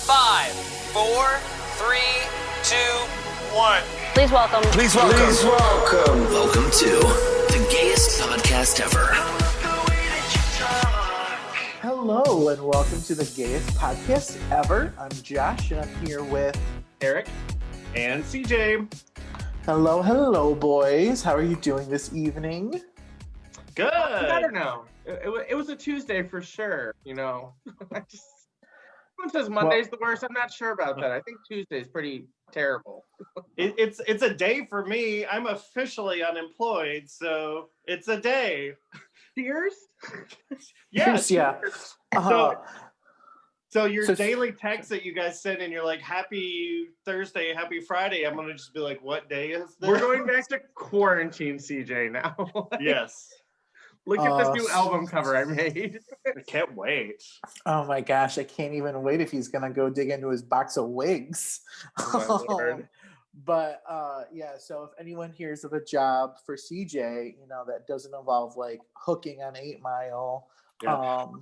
5, 4, 3, 2, 1. Please welcome. Welcome to the gayest podcast ever. Hello and welcome to the gayest podcast ever. I'm Josh and I'm here with Eric and CJ. Hello, boys. How are you doing this evening? Good. I don't know. It was a Tuesday for sure. You know, someone says Monday's the worst. I'm not sure about that. I think Tuesday's pretty terrible. It's a day for me. I'm officially unemployed, so it's a day. Cheers. Yes, yeah. So your daily text that you guys send and you're like, happy Thursday, happy Friday. I'm going to just be like, what day is this? We're going back to quarantine, CJ, now. Yes. Look at this new album cover I made. I can't wait. Oh my gosh, I can't even wait if he's going to go dig into his box of wigs. Oh my Lord. But yeah, so if anyone hears of a job for CJ, you know, that doesn't involve like hooking on 8 Mile,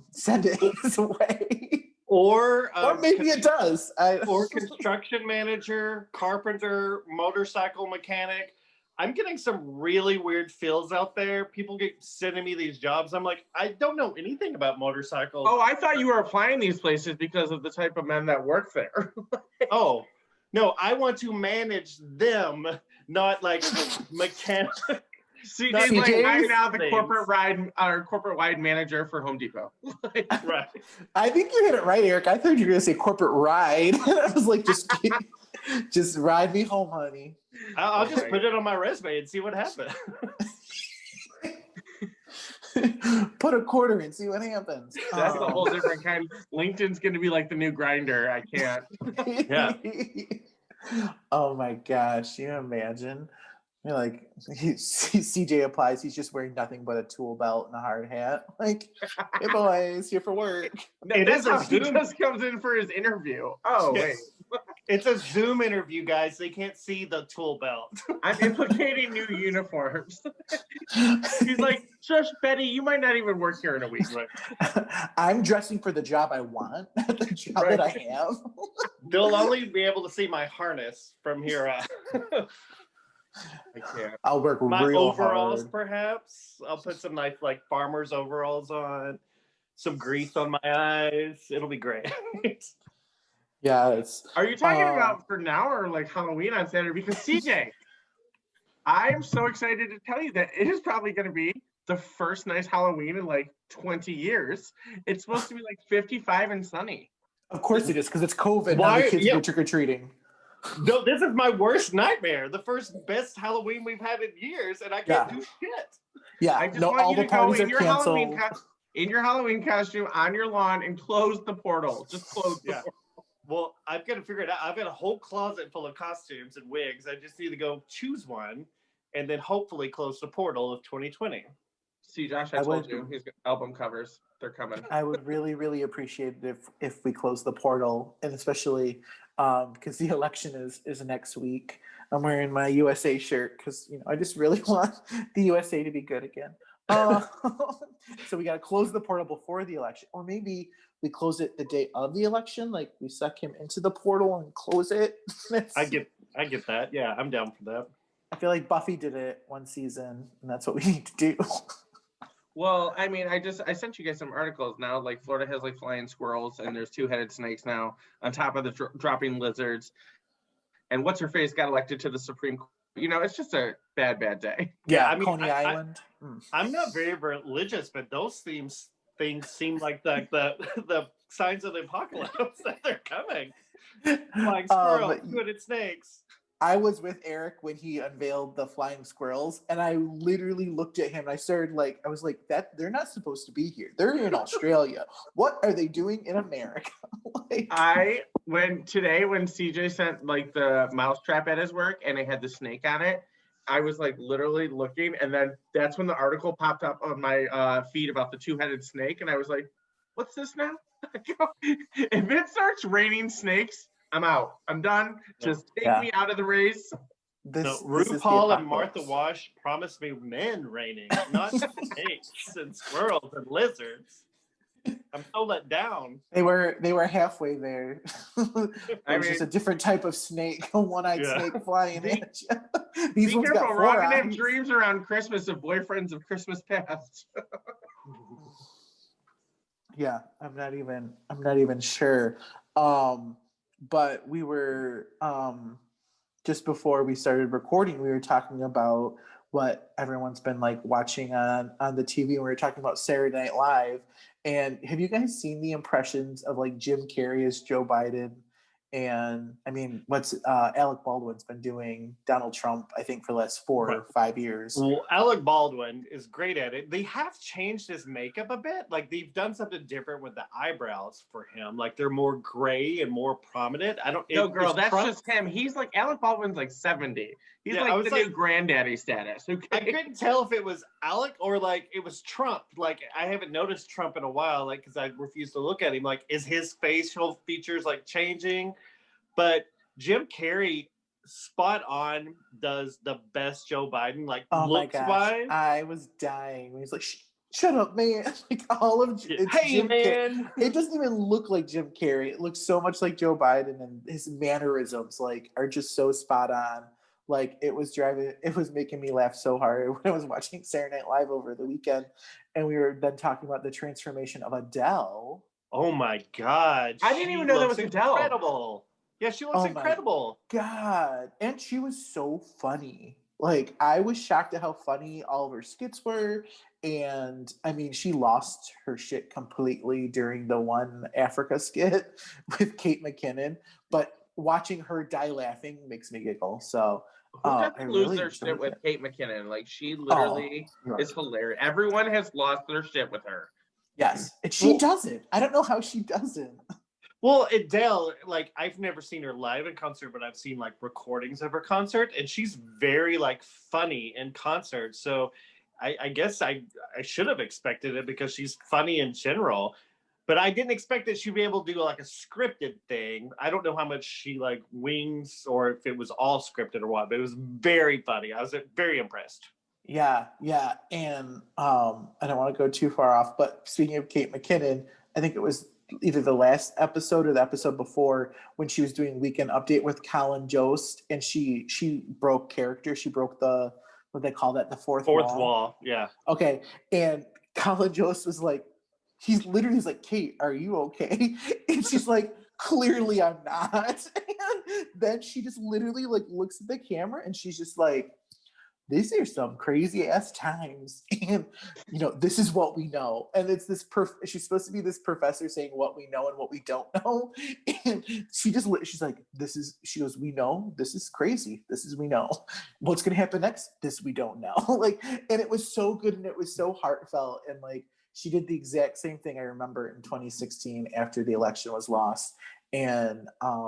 send it his way. Or maybe it does. Or construction manager, carpenter, motorcycle mechanic. I'm getting some really weird feels out there. People get sending me these jobs. I'm like, I don't know anything about motorcycles. Oh, I thought you were applying these places because of the type of men that work there. Oh, no, I want to manage them, not like mechanic. CJ's like I'm now the corporate wide manager for Home Depot. Right. I think you hit it right, Eric. I thought you were going to say corporate ride. I was like, just ride me home, honey. I'll just put it on my resume and see what happens. Put a quarter in, see what happens. That's a whole different kind. LinkedIn's going to be like the new Grinder. I can't. Yeah. Oh my gosh, you imagine? You're like, CJ applies, he's just wearing nothing but a tool belt and a hard hat. Like, hey boys, here for work. It is a Zoom. He just comes in for his interview. Oh, wait. It's a Zoom interview, guys. They can't see the tool belt. I'm implicating new uniforms. He's like, Shush, Betty, you might not even work here in a week. Right? I'm dressing for the job I want, the job that I have. They'll only be able to see my harness from here out. I can't. I'll work my real overalls, hard. Perhaps. I'll put some nice, like, farmer's overalls on, some grease on my eyes. It'll be great. Yeah. Are you talking about for now or like Halloween on Saturday? Because CJ, I'm so excited to tell you that it is probably going to be the first nice Halloween in like 20 years. It's supposed to be like 55 and sunny. Of course it is, because it's COVID. Why? Now the kids go trick-or-treating. No, this is my worst nightmare. The first best Halloween we've had in years, and I can't do shit. Yeah, I just want all you the to go parties in are your canceled. in your Halloween costume on your lawn and close the portal. Just close the portal. Well, I've got to figure it out. I've got a whole closet full of costumes and wigs. I just need to go choose one and then hopefully close the portal of 2020. See, Josh, I told you, he's got album covers. They're coming. I would really, really appreciate it if we close the portal, and especially because the election is next week. I'm wearing my USA shirt because, you know, I just really want the USA to be good again. So we got to close the portal before the election, or maybe we close it the day of the election, like we suck him into the portal and close it. I get that. Yeah, I'm down for that. I feel like Buffy did it one season, and that's what we need to do. Well, I mean, I sent you guys some articles now. Like Florida has like flying squirrels, and there's 2-headed snakes now on top of the dropping lizards. And what's her face got elected to the Supreme Court. You know, it's just a bad day. Yeah, I mean, Coney Island. I'm not very religious, but those things seem like the signs of the apocalypse that they're coming. Flying squirrels, 2-headed snakes. I was with Eric when he unveiled the flying squirrels, and I literally looked at him. And I was like, that they're not supposed to be here. They're in Australia. What are they doing in America? When CJ sent like the mousetrap at his work and it had the snake on it, I was like literally looking, and then that's when the article popped up on my feed about the 2-headed snake, and I was like, what's this now? If it starts raining snakes, I'm out. I'm done. Just take me out of the race. RuPaul and Martha Wash promised me men raining, not snakes and squirrels and lizards. I'm so let down. They were halfway there. It I was just a mean, different type of snake, a one-eyed Yeah. snake flying Be- at you. These be ones careful, got we're all 4 gonna have eyes. dreams around Christmas of boyfriends of Christmas past. Yeah, I'm not even sure. But we were just before we started recording, we were talking about what everyone's been like watching on the TV. We were talking about Saturday Night Live. And have you guys seen the impressions of like Jim Carrey as Joe Biden? And I mean, what's Alec Baldwin's been doing Donald Trump, I think, for the last 4 or 5 years. Well, Alec Baldwin is great at it. They have changed his makeup a bit. Like they've done something different with the eyebrows for him. Like they're more gray and more prominent. No, girl, that's Trump. just him. He's like Alec Baldwin's like 70. He's like the new granddaddy status. Okay? I couldn't tell if it was Alec or like it was Trump. Like I haven't noticed Trump in a while, like because I refuse to look at him. Like, is his facial features like changing? But Jim Carrey, spot on, does the best Joe Biden. Like looks wise. I was dying. He's like, shut up, man! Like all of Hey, Jim man. It doesn't even look like Jim Carrey. It looks so much like Joe Biden, and his mannerisms like are just so spot on. Like it was making me laugh so hard when I was watching Saturday Night Live over the weekend, and we were then talking about the transformation of Adele. Oh my God! I didn't even know that was Adele. Incredible. Yeah, she looks incredible. God, and she was so funny. Like I was shocked at how funny all of her skits were, and I mean, she lost her shit completely during the one Africa skit with Kate McKinnon. But watching her die laughing makes me giggle. So. Who doesn't lose their shit with Kate McKinnon? Like she literally is hilarious. Everyone has lost their shit with her. Yes, and she doesn't. I don't know how she doesn't. Well, Adele, like I've never seen her live in concert, but I've seen like recordings of her concert, and she's very like funny in concert. So I guess I should have expected it because she's funny in general. But I didn't expect that she'd be able to do like a scripted thing. I don't know how much she like wings or if it was all scripted or what, but it was very funny. I was very impressed. Yeah. And I don't want to go too far off, but speaking of Kate McKinnon, I think it was either the last episode or the episode before when she was doing Weekend Update with Colin Jost, and she broke character. She broke the, what they call that, the fourth wall. Yeah. Okay. And Colin Jost was like, he's like, Kate, are you okay? And she's like, clearly I'm not. And then she just literally like looks at the camera and she's just like, these are some crazy ass times. And, you know, this is what we know. And it's this, she's supposed to be this professor saying what we know and what we don't know. And she's like, she goes, we know, this is crazy. We know. What's going to happen next? This we don't know. Like, and it was so good and it was so heartfelt. And like, she did the exact same thing I remember in 2016 after the election was lost. And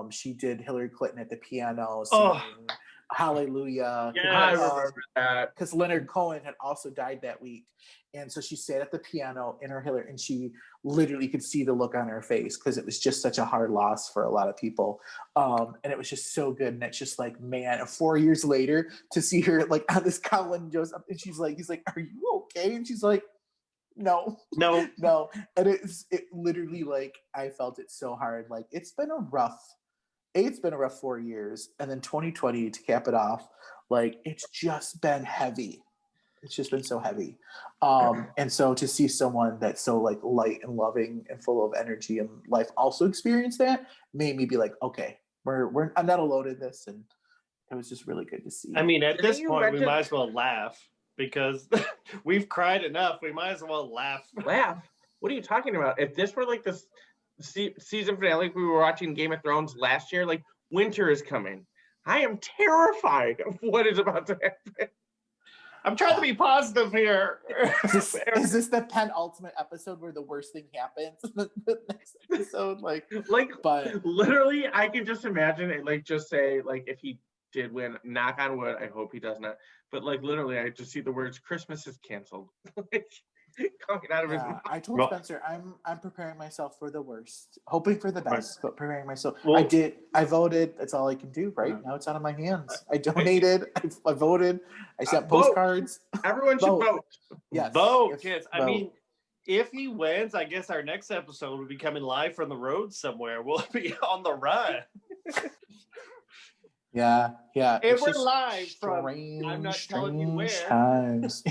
she did Hillary Clinton at the piano singing Hallelujah. Yes. I remember that. Because Leonard Cohen had also died that week. And so she sat at the piano in her Hillary, and she literally could see the look on her face because it was just such a hard loss for a lot of people. And it was just so good. And it's just like, man, 4 years later to see her like on this Colin Jost, and he's like, are you okay? And she's like, no. And it literally, like, I felt it so hard. Like, it's been a rough 4 years, and then 2020 to cap it off, like, it's just been heavy. It's just been so heavy. And so to see someone that's so like light and loving and full of energy and life also experience that made me be like, okay, I'm not alone in this. And it was just really good to see. I mean, at this point, we might as well laugh because we've cried enough. We might as well laugh. Laugh? What are you talking about? If this were like this season finale, we were watching Game of Thrones last year, like winter is coming. I am terrified of what is about to happen. I'm trying to be positive here. Is this the penultimate episode where the worst thing happens? The next episode, but literally, I can just imagine it. Like, just say, like, if he did win, knock on wood. I hope he does not. But like, literally, I just see the words "Christmas is canceled" coming out of his mouth. I told Spencer I'm preparing myself for the worst, hoping for the best, but preparing myself. Well, I voted. That's all I can do right now. It's out of my hands. I donated. I voted. I sent postcards. Everyone should vote. Yes, vote. Yes. I mean, if he wins, I guess our next episode will be coming live from the road somewhere. We'll be on the run. Yeah. And It's we're just live from I'm not telling you strange where. times.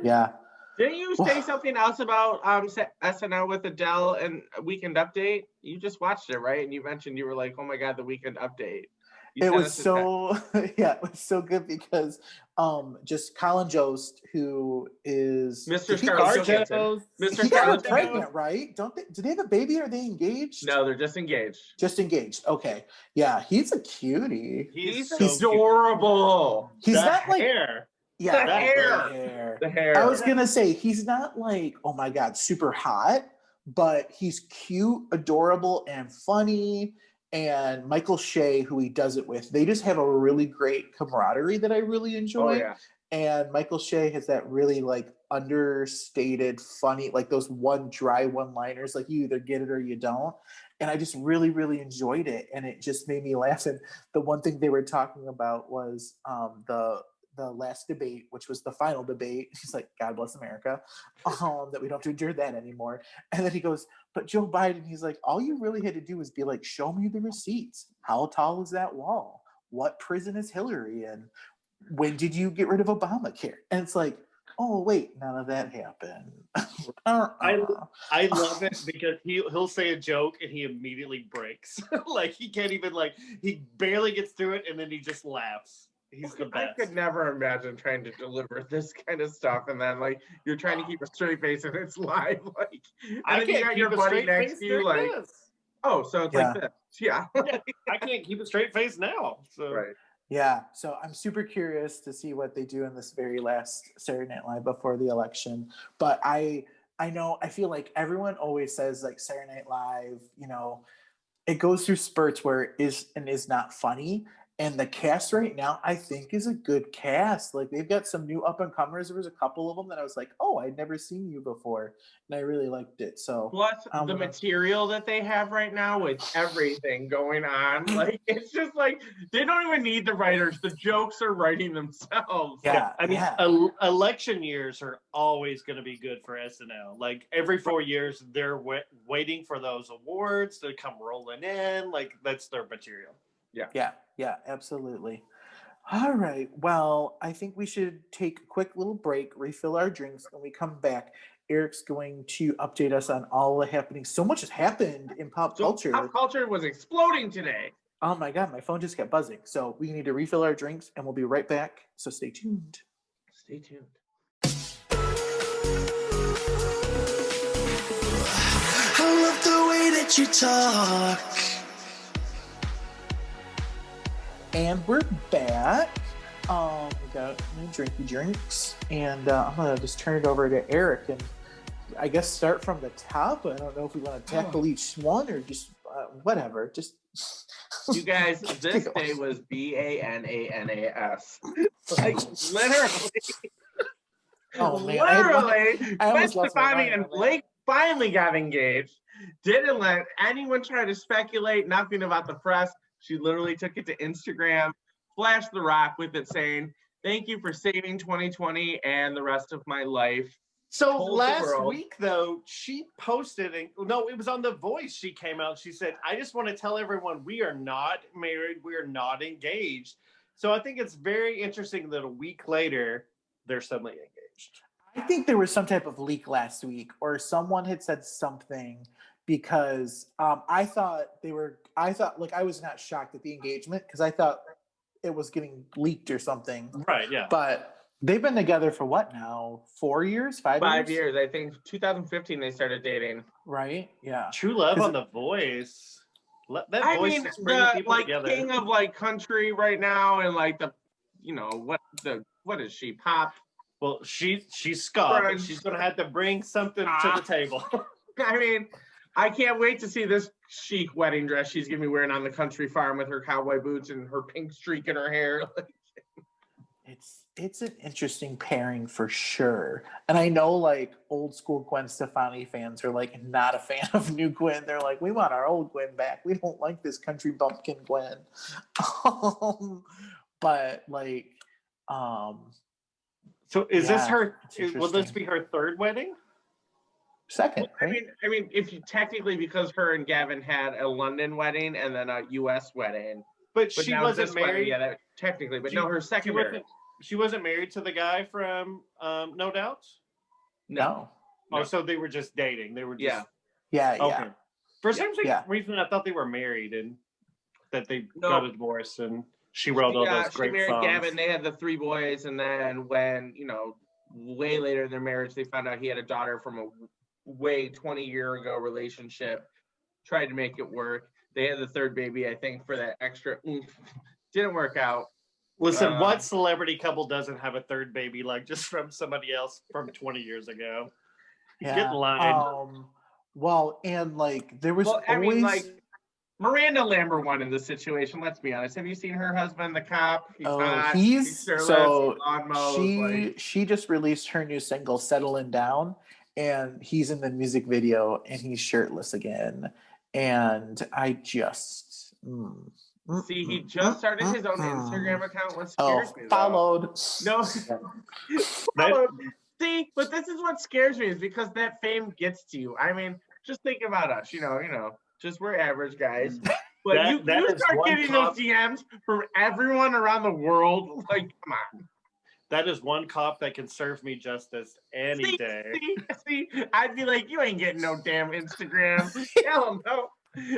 Yeah. Didn't you say something else about SNL with Adele and Weekend Update? You just watched it, right? And you mentioned you were like, "Oh my god, the Weekend Update." You It sent was us a so yeah, it was so good because just Colin Jost, who is Mr. did he- Scarlett Johansson. Garjos. Mr. he got her Scarlett Johansson. pregnant, right? Don't they? Do they have a baby? Or are they engaged? No, they're just engaged. Just engaged. Okay. Yeah, he's a cutie. He's so cute. adorable. He's The not like hair. yeah, The the hair. hair. The hair. I was gonna say he's not like, oh my god, super hot, but he's cute, adorable, and funny. And Michael Shea, who he does it with, they just have a really great camaraderie that I really enjoy. Oh yeah. And Michael Shea has that really like understated, funny, like those dry one-liners, like you either get it or you don't. And I just really, really enjoyed it, and it just made me laugh. And the one thing they were talking about was the last debate, which was the final debate. He's like, God bless America, that we don't have to endure that anymore. And then he goes, but Joe Biden, he's like, all you really had to do was be like, show me the receipts. How tall is that wall? What prison is Hillary in? When did you get rid of Obamacare? And it's like, oh wait, none of that happened. I love it because he'll say a joke and he immediately breaks. Like he can't even he barely gets through it and then he just laughs. He's the best. I could never imagine trying to deliver this kind of stuff, and then like you're trying to keep a straight face and it's live. Like, and I then you can't got keep your a buddy straight next face to you, like like, this. oh, so it's like this, yeah. I can't keep a straight face now. So Right. Yeah, so I'm super curious to see what they do in this very last Saturday Night Live before the election. But I feel like everyone always says like Saturday Night Live, it goes through spurts where it is and is not funny. And the cast right now, I think, is a good cast. Like they've got some new up and comers. There was a couple of them that I was like, "Oh, I'd never seen you before," and I really liked it. So Plus the material that they have right now with everything going on, like it's just like they don't even need the writers. The jokes are writing themselves. yeah, I mean, yeah. election years are always going to be good for SNL. Like every 4 years, they're waiting for those awards to come rolling in. Like that's their material. Yeah, absolutely. All right. Well, I think we should take a quick little break, refill our drinks. When we come back, Eric's going to update us on all the happenings. So much has happened in pop culture. Pop culture was exploding today. Oh my God, my phone just kept buzzing. So we need to refill our drinks and we'll be right back. So stay tuned. Stay tuned. I love the way that you talk. And we're back. We got new drinky drinks. And I'm going to just turn it over to Eric and I guess start from the top. I don't know if we want to tackle each one or just whatever. Just you guys, this day was BANANAS. Like literally. Oh man! Literally, I Gwen almost lost my Stefani mind and on that. Blake finally got engaged. Didn't let anyone try to speculate nothing about the press. She literally took it to Instagram, flashed the rock with it saying, "Thank you for saving 2020 and the rest of my life." So last week, though, she posted, it was on The Voice. She came out. She said, I just want to tell everyone we are not married. We are not engaged. So I think it's very interesting that a week later, they're suddenly engaged. I think there was some type of leak last week or someone had said something because I thought I was not shocked at the engagement because I thought it was getting leaked or something. Right, yeah. But they've been together for what now? 4 years? 5 years? 5 years. I think 2015 they started dating. Right? Yeah. True love on The Voice. That voice is bringing people together. King of like country right now and like what is she? Pop? Well, she's Scott. But she's gonna have to bring something to the table. I mean, I can't wait to see this chic wedding dress she's gonna be wearing on the country farm with her cowboy boots and her pink streak in her hair. It's an interesting pairing for sure. And I know like old school Gwen Stefani fans are like not a fan of new Gwen. They're like, we want our old Gwen back. We don't like this country bumpkin Gwen. But like so is this her will this be her third wedding? Second, I right? mean, if you technically, because her and Gavin had a London wedding and then a U.S. wedding, But but she now wasn't this wedding, married. yeah, that, technically, but She- no, her she second marriage. wasn't married to the guy from No Doubts. No. Oh, so they were just dating. They were just Yeah, okay. For some Yeah. reason, I thought they were married and that they No. got a divorce, and she wrote all those She great married songs. Gavin. They had the 3 boys, and then when way later in their marriage, they found out he had a daughter from a way 20-year ago relationship. Tried to make it work. They had the 3rd baby, I think, for that extra oomph. Didn't work out. Listen, what celebrity couple doesn't have a 3rd baby like just from somebody else from 20 years ago? Yeah. Get in line. Well, and like there was always Miranda Lambert won in this situation. Let's be honest. Have you seen her husband, the cop? He's hot. He's shirtless, so lawn mows, she just released her new single "Settling Down," and he's in the music video and he's shirtless again, and I just see, he just started his own Instagram account. What scares me, though. Followed. No, followed. See, but this is what scares me, is because that fame gets to you. I mean, just think about us. Just we're average guys. But you start getting those DMs from everyone around the world. Like, come on. That is one cop that can serve me justice any day. See, I'd be like, you ain't getting no damn Instagram. Hell no.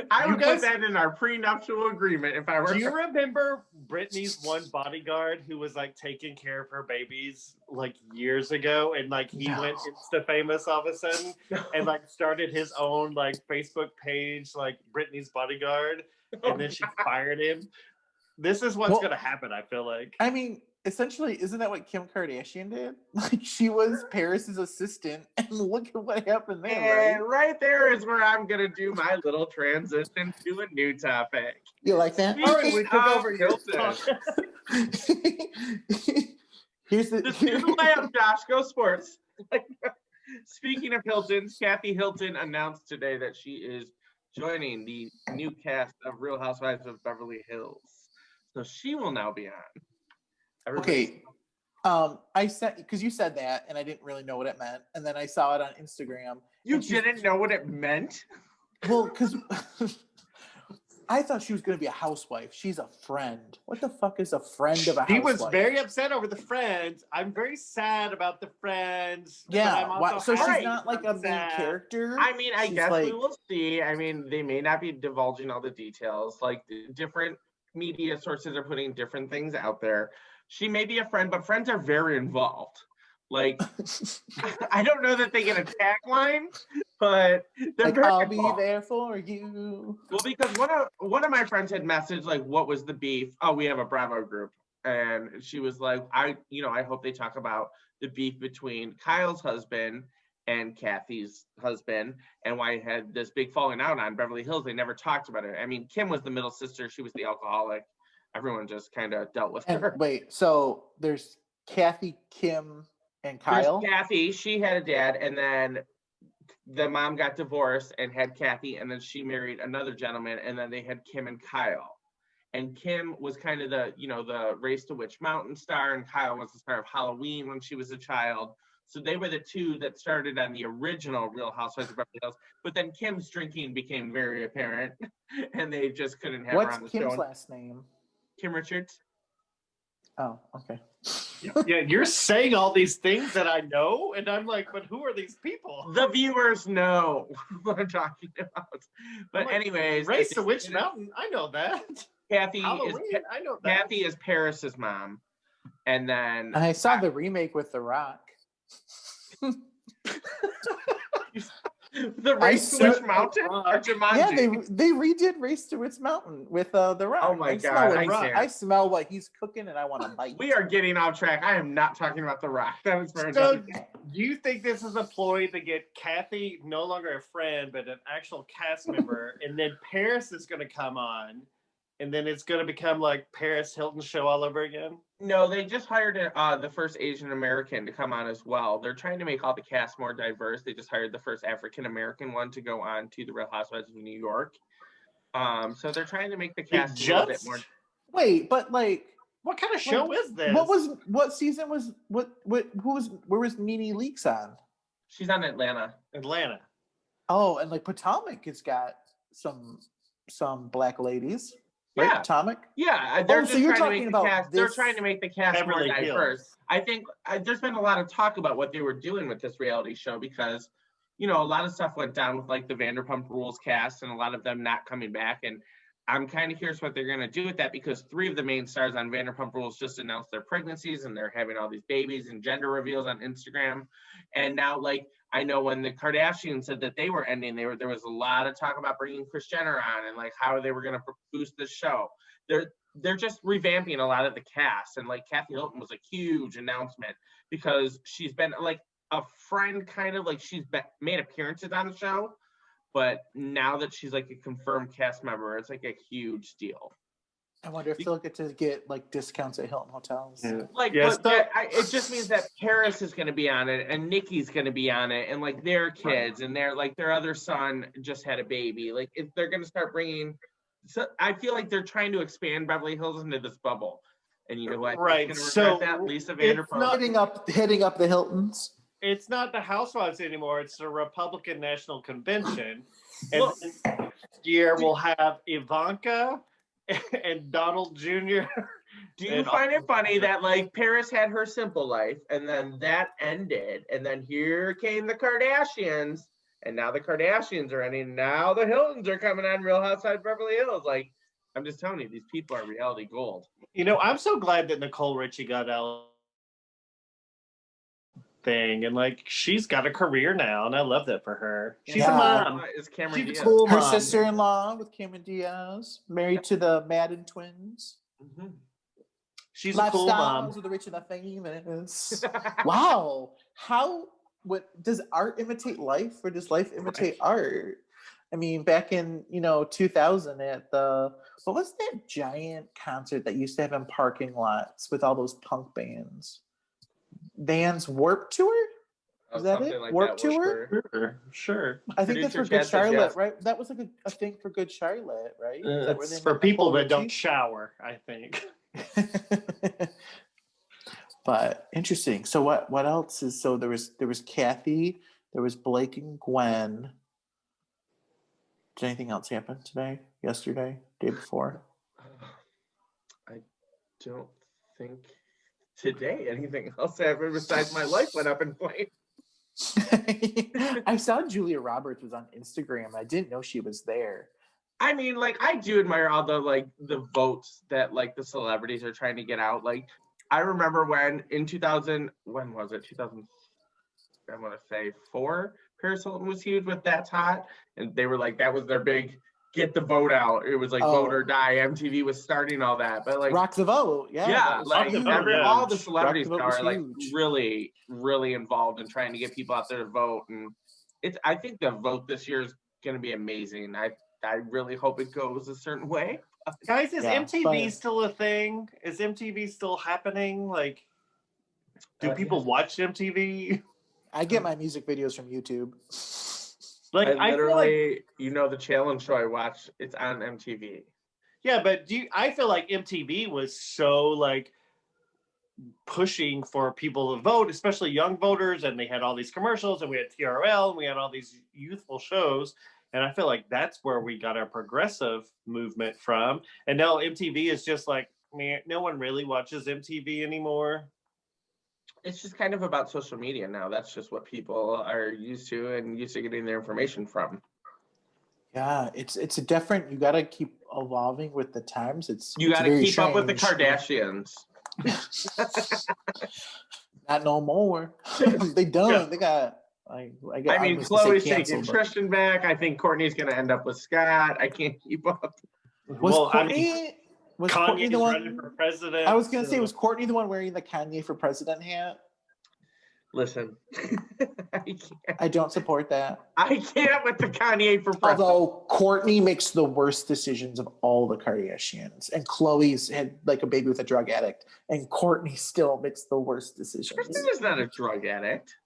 I would put that in our prenuptial agreement if I were. Do you remember Britney's one bodyguard who was like taking care of her babies like years ago, and like he went Insta famous all of a sudden and like started his own like Facebook page, like Britney's bodyguard, and then she fired him. This is what's gonna happen, I feel like. I mean, essentially, isn't that what Kim Kardashian did? Like, she was Paris's assistant, and look at what happened there. And right there is where I'm gonna do my little transition to a new topic. You like that? All right, we took over Hilton. Here's the layup, Josh. Go sports. Speaking of Hiltons, Kathy Hilton announced today that she is joining the new cast of Real Housewives of Beverly Hills. So she will now be on. Okay. I said, because you said that and I didn't really know what it meant, and then I saw it on Instagram. You didn't know what it meant? Well, because I thought she was going to be a housewife. She's a friend. What the fuck is a friend of a housewife? She was very upset over the Friends. I'm very sad about the Friends. Yeah. So she's not like a main character? I mean, I guess like, we will see. I mean, they may not be divulging all the details. Like, different media sources are putting different things out there. She may be a friend, but friends are very involved. Like, I don't know that they get a tagline, but they're like, very I'll involved. be there for you. Well, because one of my friends had messaged, like, what was the beef? Oh, we have a Bravo group. And she was like, I hope they talk about the beef between Kyle's husband and Kathy's husband, and why I had this big falling out on Beverly Hills. They never talked about it. I mean, Kim was the middle sister. She was the alcoholic. Everyone just kind of dealt with her. Wait, so there's Kathy, Kim, and Kyle? There's Kathy. She had a dad, and then the mom got divorced and had Kathy, and then she married another gentleman, and then they had Kim and Kyle. And Kim was kind of the Race to Witch Mountain star, and Kyle was the star of Halloween when she was a child. So they were the two that started on the original Real Housewives of Beverly Hills. But then Kim's drinking became very apparent, and they just couldn't have her on the show. What's Kim's last name? Kim Richards. Oh, okay. Yeah, you're saying all these things that I know, and I'm like, but who are these people? The viewers know what I'm talking about. But like, anyways, Race to Witch Mountain, I know that. Kathy I know that. Kathy is Paris's mom, and then I saw the remake with The Rock. The Race to Witch Mountain or Jumanji? Yeah, they redid Race to Witch Mountain with The Rock. Oh my God, I smell what he's cooking and I want to bite. We are getting off track. I am not talking about The Rock. That was very So, do you think this is a ploy to get Kathy no longer a friend, but an actual cast member, and then Paris is going to come on, and then it's going to become like Paris Hilton show all over again? No, they just hired the first Asian American to come on as well. They're trying to make all the cast more diverse. They just hired the first African American one to go on to the Real Housewives of New York. So they're trying to make the cast a little bit more. Wait, but like, what kind of show is this? What season was where was Nene Leakes on? She's on Atlanta. Atlanta. Oh, and like Potomac has got some black ladies. Right? Yeah. Potomac? Yeah, they're so just you're trying to talking make the about cast. They're this trying to make the cast more Beverly diverse. Hills. I think there's been a lot of talk about what they were doing with this reality show because, a lot of stuff went down with like the Vanderpump Rules cast and a lot of them not coming back. And I'm kind of curious what they're going to do with that because 3 of the main stars on Vanderpump Rules just announced their pregnancies and they're having all these babies and gender reveals on Instagram. And now, like, I know when the Kardashians said that they were ending, there was a lot of talk about bringing Kris Jenner on and like how they were going to boost the show. They're just revamping a lot of the cast, and like Kathy Hilton was a huge announcement because she's been like a friend, kind of like made appearances on the show, but now that she's like a confirmed cast member, it's like a huge deal. I wonder if they'll get to get like discounts at Hilton hotels. Yeah. Like, Yes, it just means that Paris is going to be on it, and Nikki's going to be on it, and like their kids, and their other son just had a baby. Like, if they're going to start bringing. So I feel like they're trying to expand Beverly Hills into this bubble, and you know what? Right. So that Lisa Vanderpump. Hitting up the Hiltons. It's not the Housewives anymore. It's the Republican National Convention. And Well, next year we'll have Ivanka and Donald Jr. Do you find it funny that like Paris had her simple life, and then that ended, and then here came the Kardashians. And now the Kardashians are ending. Now the Hiltons are coming on Real Housewives of Beverly Hills. Like, I'm just telling you, these people are reality gold. I'm so glad that Nicole Richie got out thing, and like she's got a career now, and I love that for her. She's a mom. Is Cameron She's Diaz. a cool Her mom. sister-in-law with Cameron Diaz, married to the Madden twins. Mm-hmm. She's a cool mom. Lifestyles of the rich and the famous. Wow. What does art imitate life, or does life imitate art? I mean, back in 2000 at what was that giant concert that used to have in parking lots with all those punk bands? Vans Warp Tour? Is that it? Like Warp that, Tour? Sure. I think that's for Producer Good Chad said Charlotte, yes. right? That was like a thing for Good Charlotte, right? Is that where they It's for met people Nicole that don't Richie? shower, I think. But interesting. So what else is there was Kathy, there was Blake and Gwen. Did anything else happen today, yesterday, day before? I don't think today anything else happened besides my life went up in flames. I saw Julia Roberts was on Instagram. I didn't know she was there. I mean, like, I do admire all the votes that like the celebrities are trying to get out. Like, I remember when in 2000, when was it? 2000, I want to say 4. Paris Hilton was huge with That's Hot, and they were like, that was their big get the vote out. It was like vote or die. MTV was starting all that, but like Rock the Vote, yeah, like all the celebrities now are like huge. really, really involved in trying to get people out there to vote, and I think the vote this year is going to be amazing. I really hope it goes a certain way. Guys, is MTV still a thing? Is MTV still happening? Like, do people watch MTV? I get my music videos from YouTube. Like, I literally, feel like, the challenge show I watch, it's on MTV. Yeah, but I feel like MTV was so like pushing for people to vote, especially young voters, and they had all these commercials, and we had TRL, and we had all these youthful shows. And I feel like that's where we got our progressive movement from. And now MTV is just like, man, no one really watches MTV anymore. It's just kind of about social media now. That's just what people are used to and used to getting their information from. Yeah, it's a different. You got to keep evolving with the times. You got to keep up with the strange. Kardashians. Not no more. They done. Yeah. They got. I mean, Chloe's taking Tristan back. I think Courtney's going to end up with Scott. I can't keep up. Was Courtney the one running for president? I was going to say, was Courtney the one wearing the Kanye for president hat? Listen, I don't support that. I can't with the Kanye for president. Although Courtney makes the worst decisions of all the Kardashians, and Khloe's had like a baby with a drug addict, and Courtney still makes the worst decisions. Tristan is not a drug addict.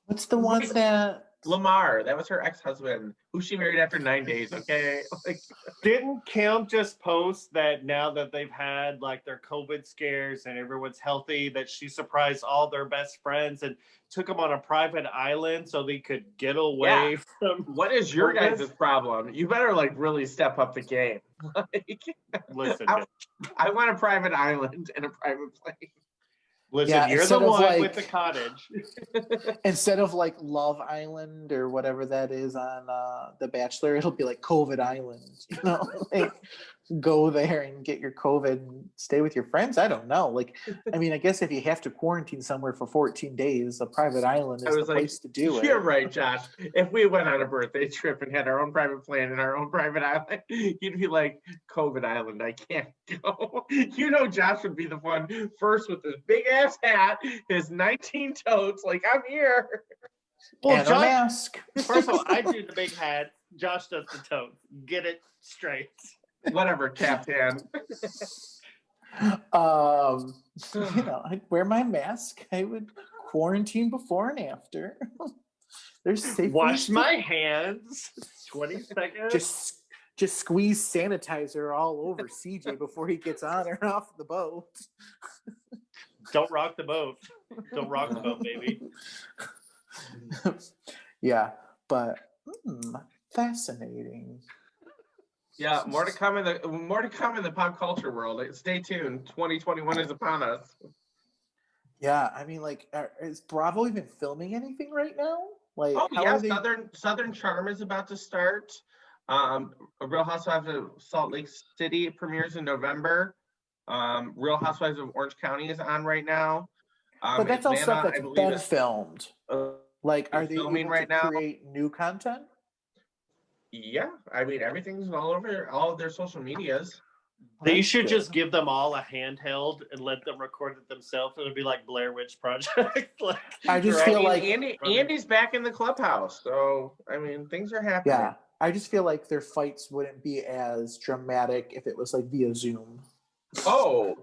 What's the one that Lamar, that was her ex-husband, who she married after 9 days. Okay, like Didn't Kim just post that now that they've had like their COVID scares and everyone's healthy, that she surprised all their best friends and took them on a private island so they could get away from. what is your COVID? guys' problem? You better like really step up the game. Like, Listen, I want a private island and a private plane. listen, Yeah, you're the instead of, one like- with the cottage. Instead of like Love Island or whatever that is on The Bachelor, it'll be like COVID Island. You know, like go there and get your COVID and stay with your friends. I don't know. Like, I mean, I guess if you have to quarantine somewhere for 14 days, a private island I is was the like, place to do it. You're right, Josh. If we went on a birthday trip and had our own private plane and our own private island, you'd be like, COVID Island, I can't go. You know, Josh would be the one first with his big ass hat, his 19 totes, like, I'm here. Well, And a Josh, mask. first of all, I do the big hat. Josh does the tote. Get it straight. Whatever, Captain. You know, I'd wear my mask. I would quarantine before and after. There's safe Wash ways to- my hands. 20 seconds. just squeeze sanitizer all over CJ before he gets on or off the boat. Don't rock the boat. Don't rock the boat, baby. Yeah, but fascinating. Yeah, more to come in the pop culture world. Stay tuned. 2021 is upon us. Yeah, I mean, like, is Bravo even filming anything right now? Like, Oh how yeah, are they? Southern Charm is about to start. A Real Housewives of Salt Lake City premieres in November. Real Housewives of Orange County is on right now. But that's all stuff Atlanta, I that's believe, been is, filmed. uh, Like, are is they filming able right to now. create new content? Yeah, I mean everything's all over all of their social medias. They That's should good. just give them all a handheld and let them record it themselves. It'll be like Blair Witch Project. Like, I just they're feel all- like Andy's back in the clubhouse, so I mean things are happening. yeah, I just feel like their fights wouldn't be as dramatic if it was like via Zoom. Oh,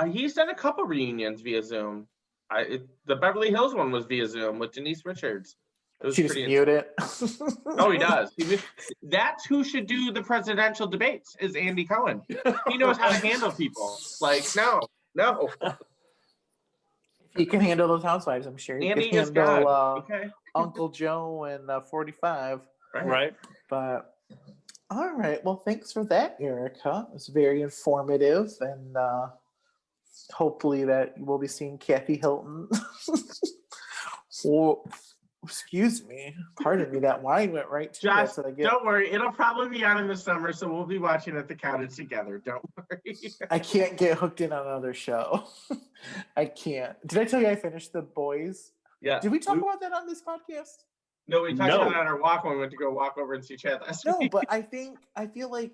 he's done a couple reunions via Zoom. The Beverly Hills one was via Zoom with Denise Richards. It was She just pretty. mute it. Oh, he does. That's who should do the presidential debates. Is Andy Cohen? He knows how to handle people. Like no. He can handle those housewives. I'm sure he Andy can is handle God. Okay. Uncle Joe and 45. right? But all right, well, thanks for that, Erica. It was very informative, and hopefully that we'll be seeing Kathy Hilton. Well, excuse me, pardon me, that wine went right to me. Josh, That's what I get. don't worry. It'll probably be on in the summer, so we'll be watching at the cottage together. Don't worry. I can't get hooked in on another show. I can't. Did I tell you I finished The Boys? Yeah. Did we talk about that on this podcast? No, we talked No. about it on our walk when we went to go walk over and see Chad last No, week. but I feel like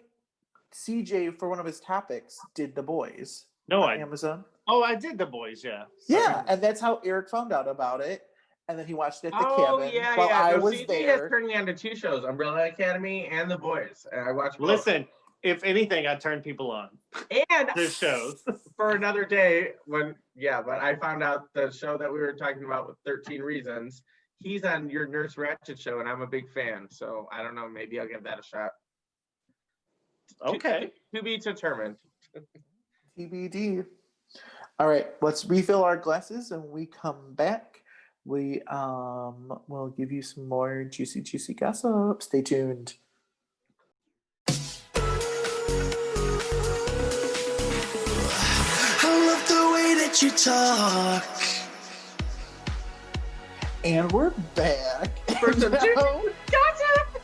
CJ for one of his topics did The Boys No, on I Amazon. I did the boys, yeah. Yeah, and that's how Eric found out about it. And then he watched it at the Oh cabin yeah, while yeah. I No, was CJ there. has turned me on to two shows: Umbrella Academy and The Boys. And I watched both. Listen, if anything, I turn people on. And There's shows. for another day but I found out the show that we were talking about with 13 Reasons. He's on your Nurse Ratched show, and I'm a big fan. So I don't know, maybe I'll give that a shot. Okay. To be determined. TBD. All right, let's refill our glasses, and when we come back, we will give you some more juicy gossip. Stay tuned. I love the way that you talk. And we're back. For some Now- juicy gossip.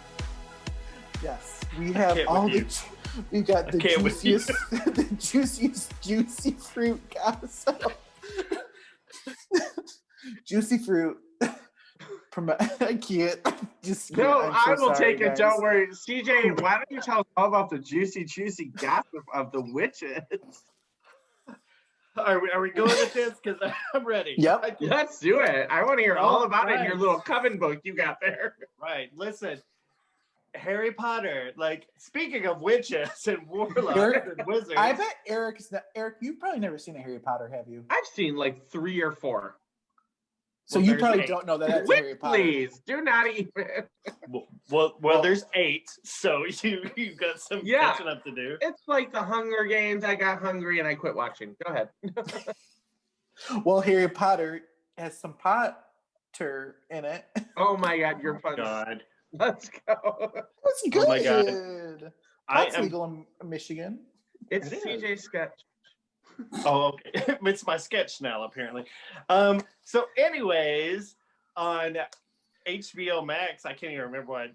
Yes, we have can't all with the. you. We got the can't with you. juiciest, the juiciest juicy fruit gossip. Juicy fruit. I can't. Just No, I'm I so will sorry, take it. guys. Don't worry. CJ, why don't you tell us all about the juicy gossip of the witches? Are we going with this? Because I'm ready. Yep. Let's do it. I want to hear all about it in your Alright. little coven book you got there. Right. Listen, Harry Potter. Like, speaking of witches and warlocks Eric, and wizards. I bet Eric, you've probably never seen a Harry Potter, have you? I've seen like 3 or 4. So Well, you there's probably 8. don't know that that's Wait, Harry Potter. please do not even. Well, there's 8, so you've got some Yeah. catching up to do. It's like the Hunger Games. I got hungry and I quit watching. Go ahead. Well, Harry Potter has some Potter in it. Oh my God, you're fun. God, Let's go. That's good. Oh my God. Pot's legal in Michigan. It's It is. CJ's sketch. Oh, okay. It's my sketch now, apparently. So, anyways, on HBO Max, I can't even remember what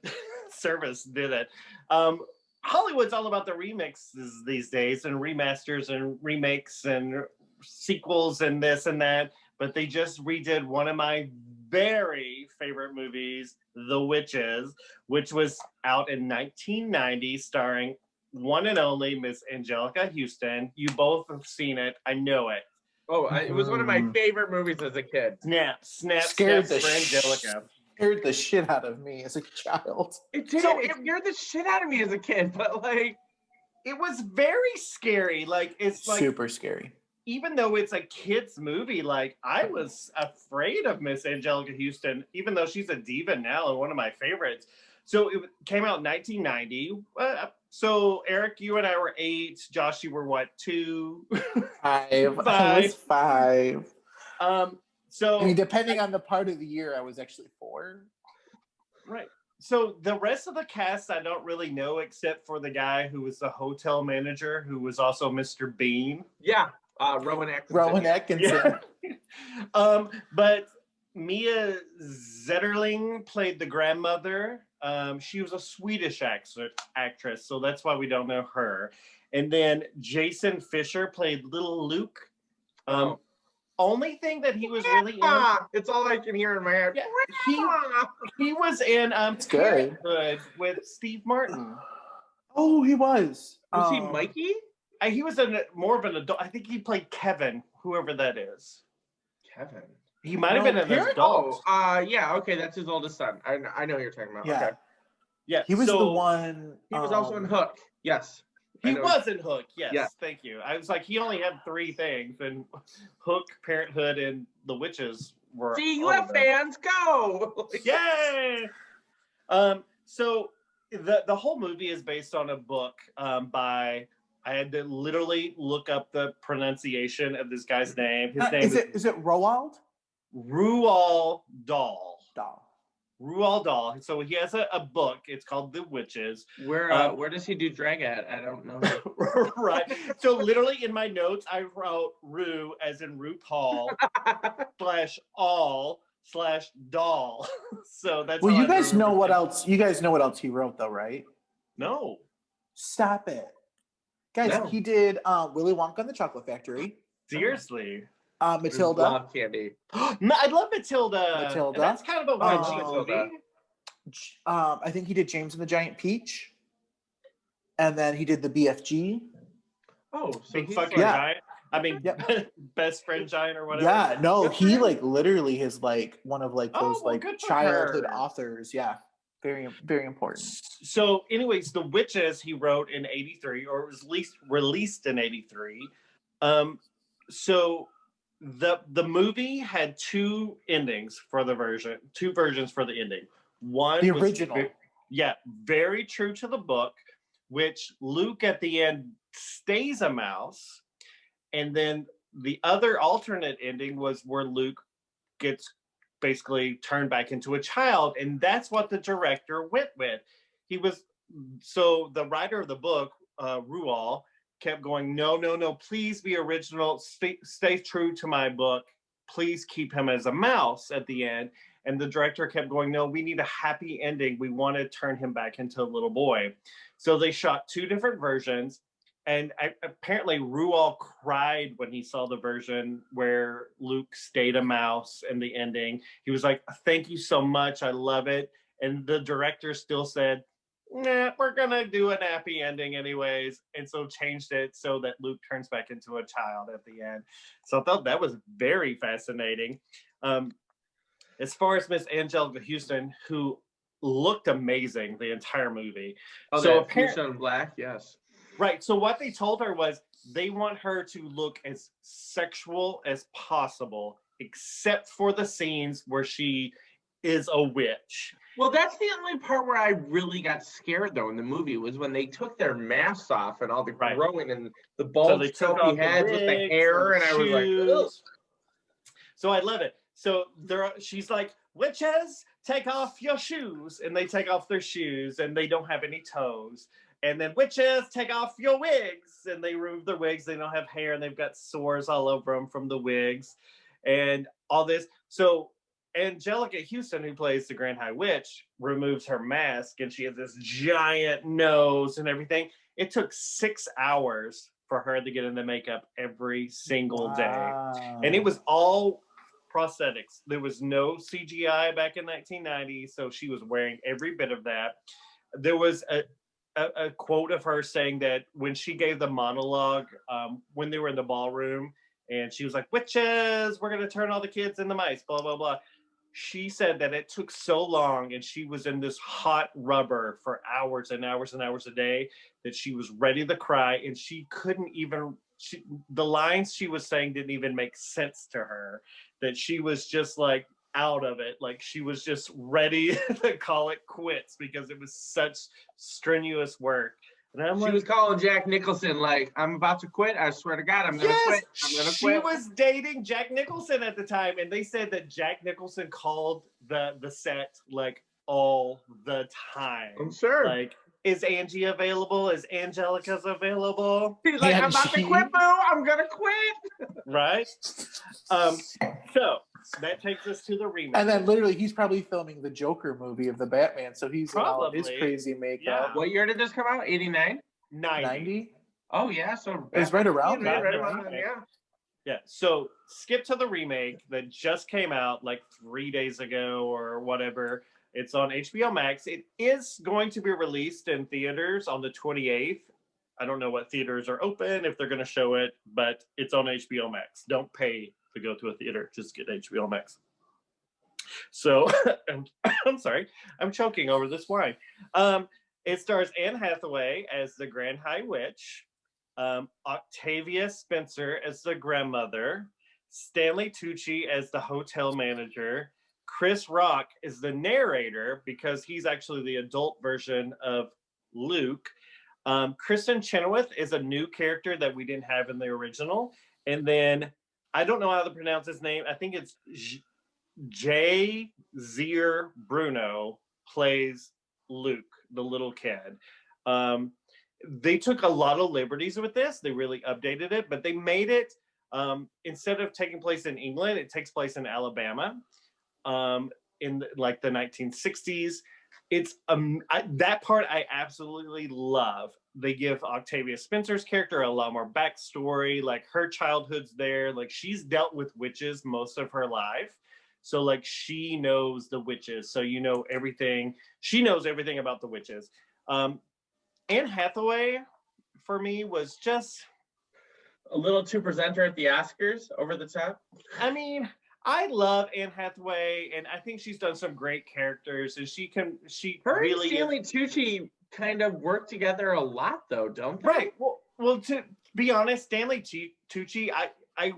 service did it. Hollywood's all about the remixes these days, and remasters and remakes and sequels and this and that. But they just redid one of my very favorite movies, The Witches, which was out in 1990, starring one and only Miss Angelica Houston. You both have seen it. I know it. Oh, it was one of my favorite movies as a kid. Snap Scared for the Angelica. Scared the shit out of me as a child. It did. So it scared the shit out of me as a kid, but like, It was very scary. Like, it's like, Super scary. even though it's a kid's movie, like, I was afraid of Miss Angelica Houston, even though she's a diva now and one of my favorites. So it came out in 1990. So Eric, you and I were 8. Josh, you were what, 2? 5. I was 5. So I mean, depending on the part of the year, I was actually 4. right. So the rest of the cast, I don't really know, except for the guy who was the hotel manager, who was also Mr. Bean. yeah, Rowan Atkinson. Rowan Atkinson. Yeah. But Mia Zetterling played the grandmother. She was a Swedish actress, so that's why we don't know her. And then Jason Fisher played little Luke. Only thing that he was really in. It's all I can hear in my head. Yeah, he was in good. Parenthood with Steve Martin. Oh, he was. Was he Mikey? He was more of an adult. I think he played Kevin, whoever that is. Kevin. He might have been an adult. Oh, yeah. Okay, that's his oldest son. I know what you're talking about. Yeah. Okay. Yeah, He was the one. He was also in Hook. Yes. He was in Hook. Yes, Yeah. Thank you. I was like, he only had 3 things, and Hook, Parenthood, and The Witches were. See, you all have of them. fans. Go. Yay! So the whole movie is based on a book by. I had to literally look up the pronunciation of this guy's name. His name is it Roald Roald Dahl. Dahl. Roald Dahl. So he has a book. It's called The Witches. Where does he do drag at? I don't know. Right. So literally in my notes, I wrote Ru as in RuPaul /all/doll. So that's. Well, how you I guys know remember what it. else. You guys know what else he wrote, though, right? No. Stop it, guys. No. He did Willy Wonka and the Chocolate Factory. Seriously. Matilda. Love candy. I love Matilda. Matilda. That's kind of a Oh, witchy Matilda. movie. I think he did James and the Giant Peach, and then he did the BFG. Oh, so Big he's fucking Yeah. giant. I mean, Yep. best friend giant or whatever. Yeah, no, Good for he him. like literally is like one of like Oh, those well, like good for childhood her. authors. Yeah, very very important. So, anyways, The Witches he wrote in '83, or it was at least released in '83. So the movie had 2 endings for the version, 2 versions for the ending. One The was original. very true to the book, which Luke at the end stays a mouse, and then the other alternate ending was where Luke gets basically turned back into a child, and that's what the director went with. So the writer of the book, Rual, kept going, no, please be original, stay true to my book, please keep him as a mouse at the end. And the director kept going, no, we need a happy ending, we want to turn him back into a little boy. So they shot 2 different versions, and apparently Rual cried when he saw the version where Luke stayed a mouse in the ending. He was like, thank you so much, I love it. And the director still said, nah, we're gonna do an happy ending anyways, and so changed it so that Luke turns back into a child at the end. So I thought that was very fascinating. As far as Miss Angelica Houston, who looked amazing the entire movie. Oh, so that Fuchsia in Black, yes. Right. So what they told her was they want her to look as sexual as possible except for the scenes where she is a witch. Well, that's the only part where I really got scared, though, in the movie, was when they took their masks off and all the growing and the So bald, they took scopy off the heads with the wigs hair, and I was like, ugh. shoes. So I love it. So she's like, witches, take off your shoes. And they take off their shoes and they don't have any toes. And then witches, take off your wigs. And they remove their wigs. They don't have hair and they've got sores all over them from the wigs and all this. So Angelica Houston, who plays the Grand High Witch, removes her mask and she has this giant nose and everything. It took 6 hours for her to get in the makeup every single day. And it was all prosthetics. There was no CGI back in 1990, so she was wearing every bit of that. There was a quote of her saying that when she gave the monologue, when they were in the ballroom, and she was like, witches, we're going to turn all the kids into mice, blah, blah, blah. She said that it took so long and she was in this hot rubber for hours and hours and hours a day that she was ready to cry, and she couldn't even, the lines she was saying didn't even make sense to her, that she was just like out of it. Like she was just ready to call it quits because it was such strenuous work. And I'm She was calling Jack Nicholson like, I'm about to quit. I swear to God, I'm going to quit. I'm going to quit. She was dating Jack Nicholson at the time, and they said that Jack Nicholson called the set like all the time. I'm sure. Like, is Angie available? Is Angelica's available? He's like, I'm about to quit, boo. I'm going to quit. Right? So that takes us to the remake. And then literally he's probably filming the Joker movie of the Batman, so he's in all of his crazy makeup. Yeah. What year did this come out? 89? 90. Oh, yeah. So it's right around that. Right around that, yeah. Yeah. So skip to the remake that just came out like 3 days ago or whatever. It's on HBO Max. It is going to be released in theaters on the 28th. I don't know what theaters are open, if they're going to show it, but it's on HBO Max. Don't pay to go to a theater, just get HBO Max. So, I'm sorry, I'm choking over this wine. It stars Anne Hathaway as the Grand High Witch, Octavia Spencer as the grandmother, Stanley Tucci as the hotel manager, Chris Rock is the narrator because he's actually the adult version of Luke. Kristen Chenoweth is a new character that we didn't have in the original. And then, I don't know how to pronounce his name. I think it's J. Zier Bruno plays Luke, the little kid. They took a lot of liberties with this. They really updated it, but they made it, instead of taking place in England, it takes place in Alabama in like the 1960s. It's that part I absolutely love. They give Octavia Spencer's character a lot more backstory, like her childhood's there, like she's dealt with witches most of her life, so like she knows the witches, so you know everything, she knows everything about the witches. Anne Hathaway for me was just a little too presenter at the Oscars, over the top. I mean, I love Anne Hathaway, and I think she's done some great characters, and Her really and Stanley Tucci kind of work together a lot, though, don't they? Right. Well, to be honest, Stanley Tucci, I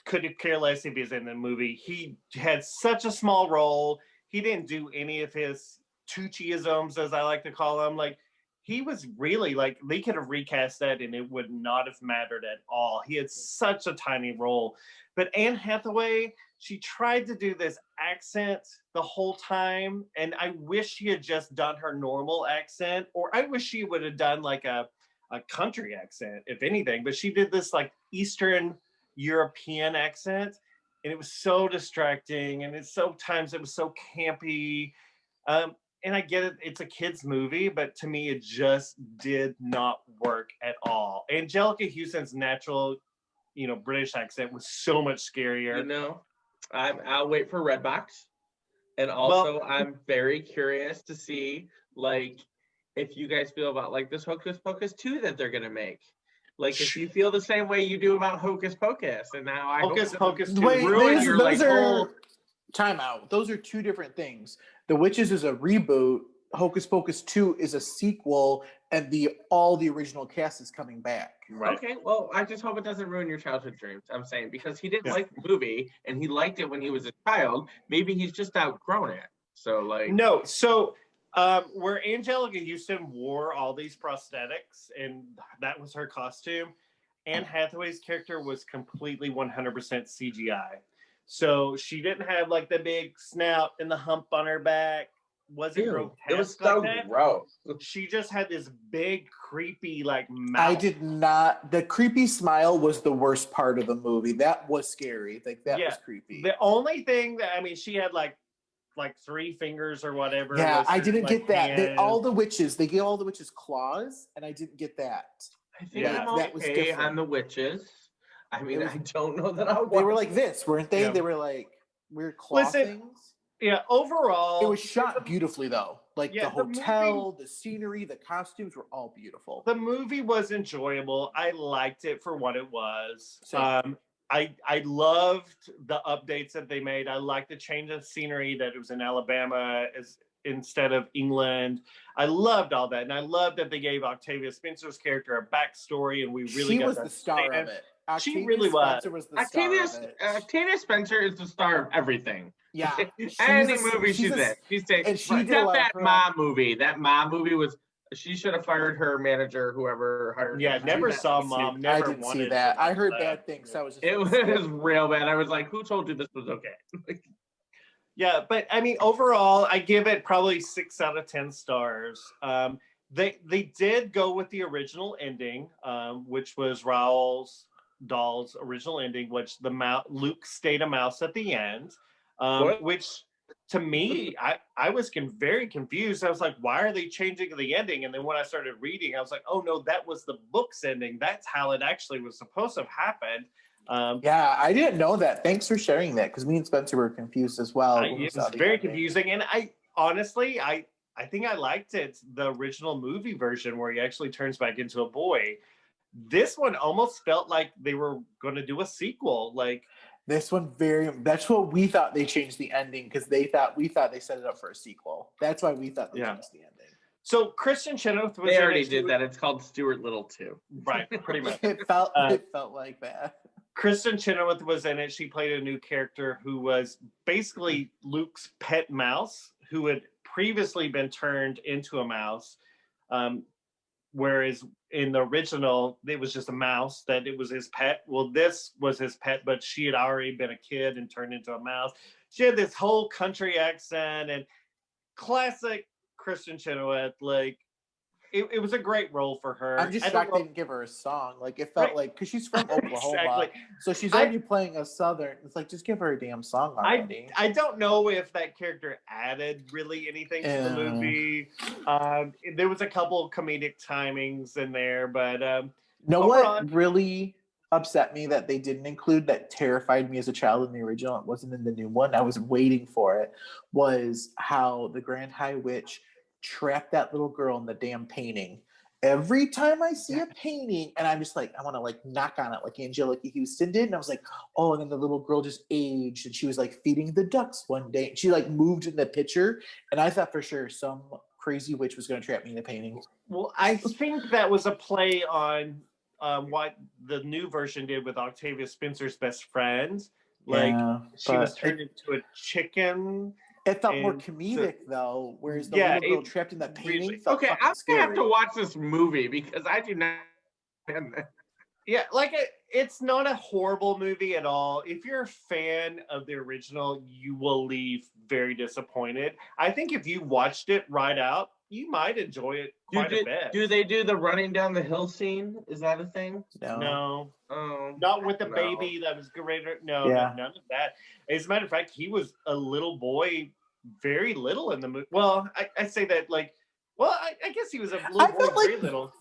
could care less if he's in the movie. He had such a small role. He didn't do any of his Tucci-isms, as I like to call them. Like, he was really, like, they could have recast that and it would not have mattered at all. He had such a tiny role. But Anne Hathaway, she tried to do this accent the whole time, and I wish she had just done her normal accent, or I wish she would have done like a country accent, if anything. But she did this like Eastern European accent, and it was so distracting, and sometimes it was so campy. And I get it, it's a kid's movie, but to me, it just did not work at all. Angelica Houston's natural, British accent was so much scarier. I'll wait for Redbox. And also, I'm very curious to see, like, if you guys feel about, like, this Hocus Pocus 2 that they're going to make. Like, if you feel the same way you do about Hocus Pocus. And now I Hocus Pocus 2 ruined your, like, whole... Time out. Those are two different things. The Witches is a reboot. Hocus Pocus 2 is a sequel and all the original cast is coming back. Right. Okay, well, I just hope it doesn't ruin your childhood dreams. I'm saying because he didn't Yeah. like the movie and he liked it when he was a child. Maybe he's just outgrown it. So like, No, so where Angelica Houston wore all these prosthetics and that was her costume, Anne Hathaway's character was completely 100% CGI. So she didn't have like the big snout and the hump on her back. Wasn't ew, grotesque it was so like that. gross. She just had this big, creepy, like mouth. I did not. The creepy smile was the worst part of the movie. That was scary. Like that was creepy. The only thing that she had like 3 fingers or whatever. Yeah, I didn't get that. They gave all the witches claws, and I didn't get that. I think Yeah, I'm that was okay different. on the witches. I mean, was- I don't know that I. They were like this, weren't they? Yeah. They were like weird claw things. Yeah, overall, It was shot beautifully, though. Like Yeah, the hotel, the scenery, the costumes were all beautiful. the movie was enjoyable. I liked it for what it was. Same. I loved the updates that they made. I liked the change of scenery that it was in Alabama instead of England. I loved all that, and I loved that they gave Octavia Spencer's character a backstory, and we really got was to the star understand. of it. She Octavia really was. Spencer was the star of it. Octavia Spencer is the star of everything. Yeah, Any movie she's in. She's saying, and she did a except lot of that her- mom movie. That mom movie was. She should have fired her manager, whoever hired her. Yeah, to never do that. saw Mom. I Never didn't see wanted that. to I watch heard that. bad things. So I was just. It like, was real bad. I was like, "Who told you this was okay?" Yeah, but I mean, overall, I give it probably 6 out of 10 stars. They did go with the original ending, which was Raoul Dahl's original ending, which Luke stayed a mouse at the end, which to me, I was very confused. I was like, why are they changing the ending? And then when I started reading, I was like, oh no, that was the book's ending. That's how it actually was supposed to have happened. Yeah, I didn't know that. Thanks for sharing that, because me and Spencer were confused as well. It was very confusing, and I honestly, I think I liked it, the original movie version where he actually turns back into a boy. This one almost felt like they were going to do a sequel. Like This one that's what we thought. They changed the ending because we thought they set it up for a sequel. That's why we thought they changed the ending. So Kristen Chenoweth was. They already did that. It's called Stuart Little 2. Right, pretty much. It felt like that. Kristen Chenoweth was in it. She played a new character who was basically Luke's pet mouse, who had previously been turned into a mouse. Whereas in the original, it was just a mouse that it was his pet. Well, this was his pet, but she had already been a kid and turned into a mouse. She had this whole country accent and classic Kristen Chenoweth. Like, it was a great role for her. I'm just shocked they didn't give her a song. Like, it felt like, because she's from Oklahoma. Exactly. So she's already playing a Southern. It's like, just give her a damn song already. I don't know if that character added really anything to the movie. There was a couple of comedic timings in there, but what really upset me that they didn't include, that terrified me as a child in the original, it wasn't in the new one, I was waiting for it, was how the Grand High Witch trapped that little girl in the damn painting. Every time I see a painting, and I'm just like, I want to like knock on it like Angelica Houston did, and I was like, oh, and then the little girl just aged, and she was like feeding the ducks one day. She like moved in the picture, and I thought for sure some crazy witch was going to trap me in the painting. Well, I think that was a play on what the new version did with Octavia Spencer's best friend. Like, she was turned into a chicken. It felt more comedic though, whereas the little girl trapped in that painting felt okay, I'm scary. gonna have to watch this movie because I do not. Yeah, like it's not a horrible movie at all. If you're a fan of the original, you will leave very disappointed. I think if you watched it right out, you might enjoy it quite a bit. Do they do the running down the hill scene? Is that a thing? No. Oh, not with the baby that was greater. No, none of that. As a matter of fact, he was a little boy, very little in the movie. Well, I say that like, well, I guess he was a little boy, very little.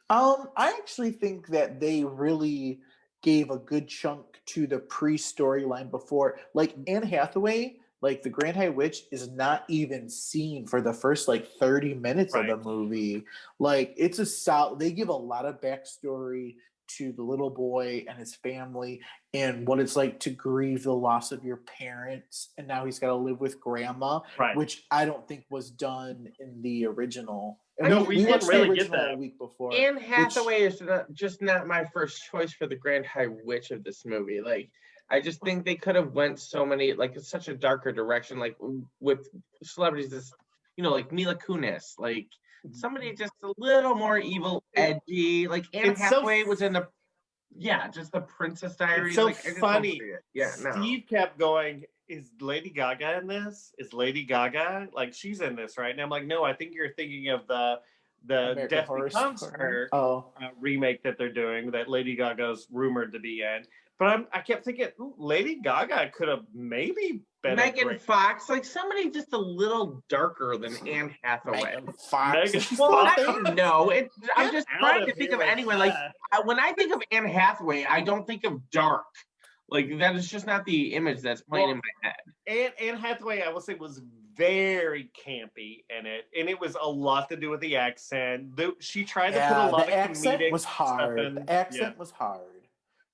I actually think that they really gave a good chunk to the pre-storyline before. Like Anne Hathaway, like the Grand High Witch, is not even seen for the first like 30 minutes of the movie. Like it's a solid. They give a lot of backstory to the little boy and his family and what it's like to grieve the loss of your parents, and now he's got to live with grandma, which I don't think was done in the original And No, we we didn't watched the really get original that. a week before. Anne Hathaway is just not my first choice for the Grand High Witch of this movie. Like, I just think they could have went so many, like, it's such a darker direction, like with celebrities, this, like Mila Kunis, like somebody just a little more evil, edgy. Like Anne Hathaway was in just the Princess Diaries. It's so like, I just don't funny. see it. Yeah, no. Steve kept going, is Lady Gaga in this? Is Lady Gaga? Like, she's in this, right? And I'm like, no, I think you're thinking of the American Death Horror Becomes Story. Her remake that they're doing that Lady Gaga's rumored to be in. But I kept thinking, ooh, Lady Gaga could have maybe been Megan Fox, like somebody just a little darker than Anne Hathaway. Megan Fox. Megan Well, I Fox. don't know. I'm just out trying of to think here of with anyone. Like that. when I think of Anne Hathaway, I don't think of dark. Like that is just not the image that's playing in my head. Anne Hathaway, I will say, was very campy in it, and it was a lot to do with the accent. She tried to put a lot of comedic was hard. stuff in. The accent was hard.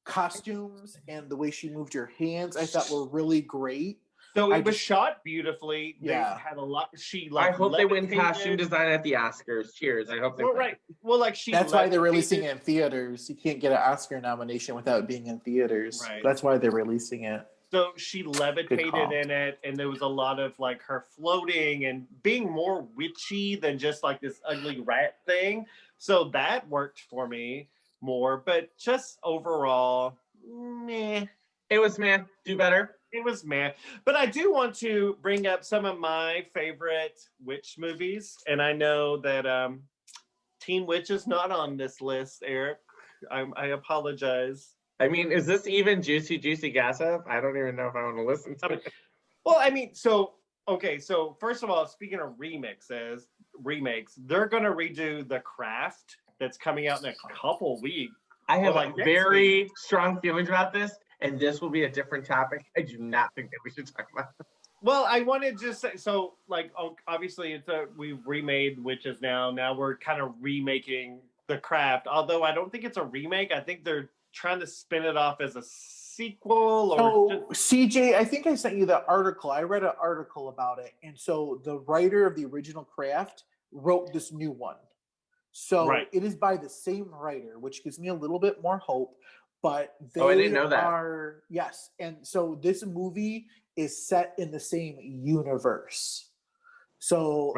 Costumes and the way she moved her hands, I thought were really great. So it was shot beautifully. They had a lot. I hope they win levitated. costume design at the Oscars. Cheers. I hope they. Well, right. Well, like That's why they're releasing it in theaters. You can't get an Oscar nomination without being in theaters. Right. That's why they're releasing it. So she levitated in it, and there was a lot of like her floating and being more witchy than just like this ugly rat thing. So that worked for me more, but just overall, meh. It was meh. Do better. It was meh. But I do want to bring up some of my favorite witch movies, and I know that Teen Witch is not on this list, Eric. I apologize. I mean, is this even juicy gossip? I don't even know if I want to listen to it. Well, I mean, so first of all, speaking of remakes, they're going to redo The Craft that's coming out in a couple weeks. I have very week. strong feelings about this, and this will be a different topic. I do not think that we should talk about it. Well, I wanted to say, so like, obviously we've remade Witches now. Now we're kind of remaking The Craft, although I don't think it's a remake. I think they're trying to spin it off as a sequel. CJ, I think I sent you the article. I read an article about it. And so the writer of the original Craft wrote this new one. So it is by the same writer, which gives me a little bit more hope. But I didn't know that. Yes. And so this movie is set in the same universe. So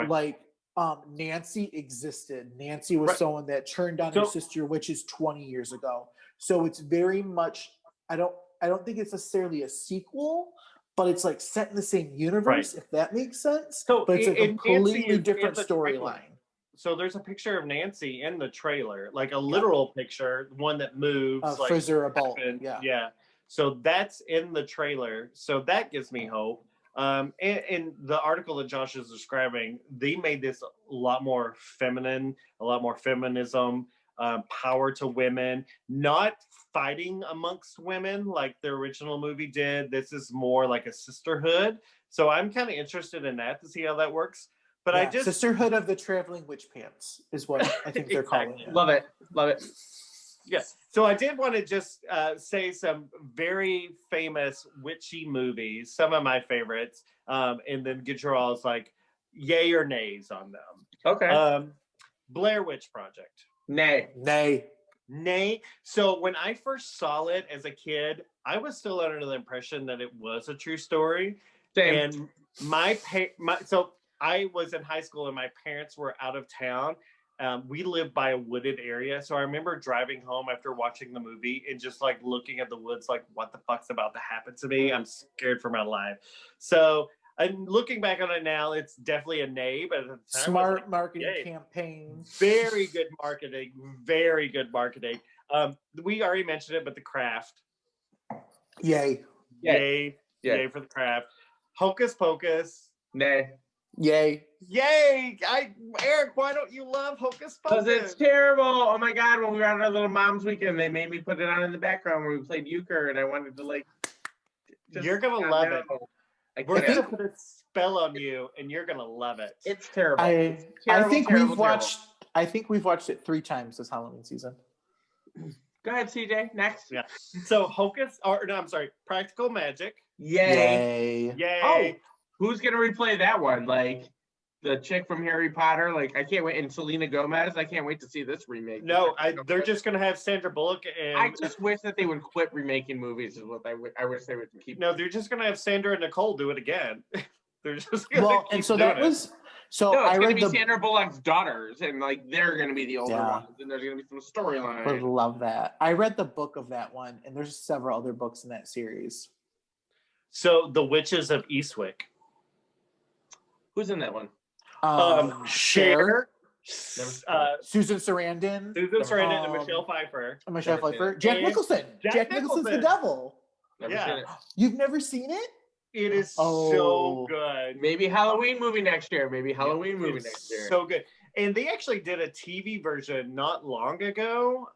Nancy existed. Nancy was someone that turned on her sister witches 20 years ago. So it's very much, I don't think it's necessarily a sequel, but it's like set in the same universe, if that makes sense. So, but it's a completely different storyline. So there's a picture of Nancy in the trailer, like a literal picture, one that moves. Like Frizzer Bolt. Yeah. So that's in the trailer. So that gives me hope. And the article that Josh is describing, they made this a lot more feminine, a lot more feminism, power to women, not fighting amongst women like the original movie did. This is more like a sisterhood. So I'm kind of interested in that to see how that works. But I just Sisterhood of the Traveling Witch Pants is what I think they're calling it. Love it. Yes. So I did want to just say some very famous witchy movies, some of my favorites, and then get your all's like yay or nays on them. Okay. Blair Witch Project. Nay. So when I first saw it as a kid, I was still under the impression that it was a true story. Same. And so I was in high school and my parents were out of town. We lived by a wooded area. So I remember driving home after watching the movie and just like looking at the woods, like what the fuck's about to happen to me? I'm scared for my life. So and looking back on it now, it's definitely a nay, but at the time, smart marketing campaign. Very good marketing. We already mentioned it, but The Craft. Yay For The Craft. Hocus Pocus. Nay. Yay. Eric, why don't you love Hocus Pocus? Because it's terrible. Oh my God, when we were on our little mom's weekend, they made me put it on in the background when we played euchre, and I wanted to like... You're going to love it. We're going to put a spell on you, and you're going to love it. It's terrible. I think we've watched it 3 times this Halloween season. Go ahead, CJ. Next. Yeah. So Practical Magic. Yay. Yay. Oh, who's going to replay that one? Like, the chick from Harry Potter. Like, I can't wait. And Selena Gomez. I can't wait to see this remake. No, they're just gonna have Sandra Bullock and. I just wish that they would quit remaking movies. Is what I wish they would keep. No, they're just gonna have Sandra and Nicole do it again. They're just gonna keep and so doing that was. So No, it's I gonna read be the. Sandra Bullock's daughters, and like they're gonna be the older Yeah. ones, and there's gonna be some storyline. Would love that. I read the book of that one, and there's several other books in that series. So the Witches of Eastwick. Who's in that one? Cher, Susan Sarandon, Susan Sarandon, and Michelle Pfeiffer. Michelle Pfeiffer, Jack Nicholson. Jack Nicholson's the devil. Never Yeah. seen it. You've never seen it? It is so good. Maybe Halloween movie next year. Next year. So good. And they actually did a TV version not long ago.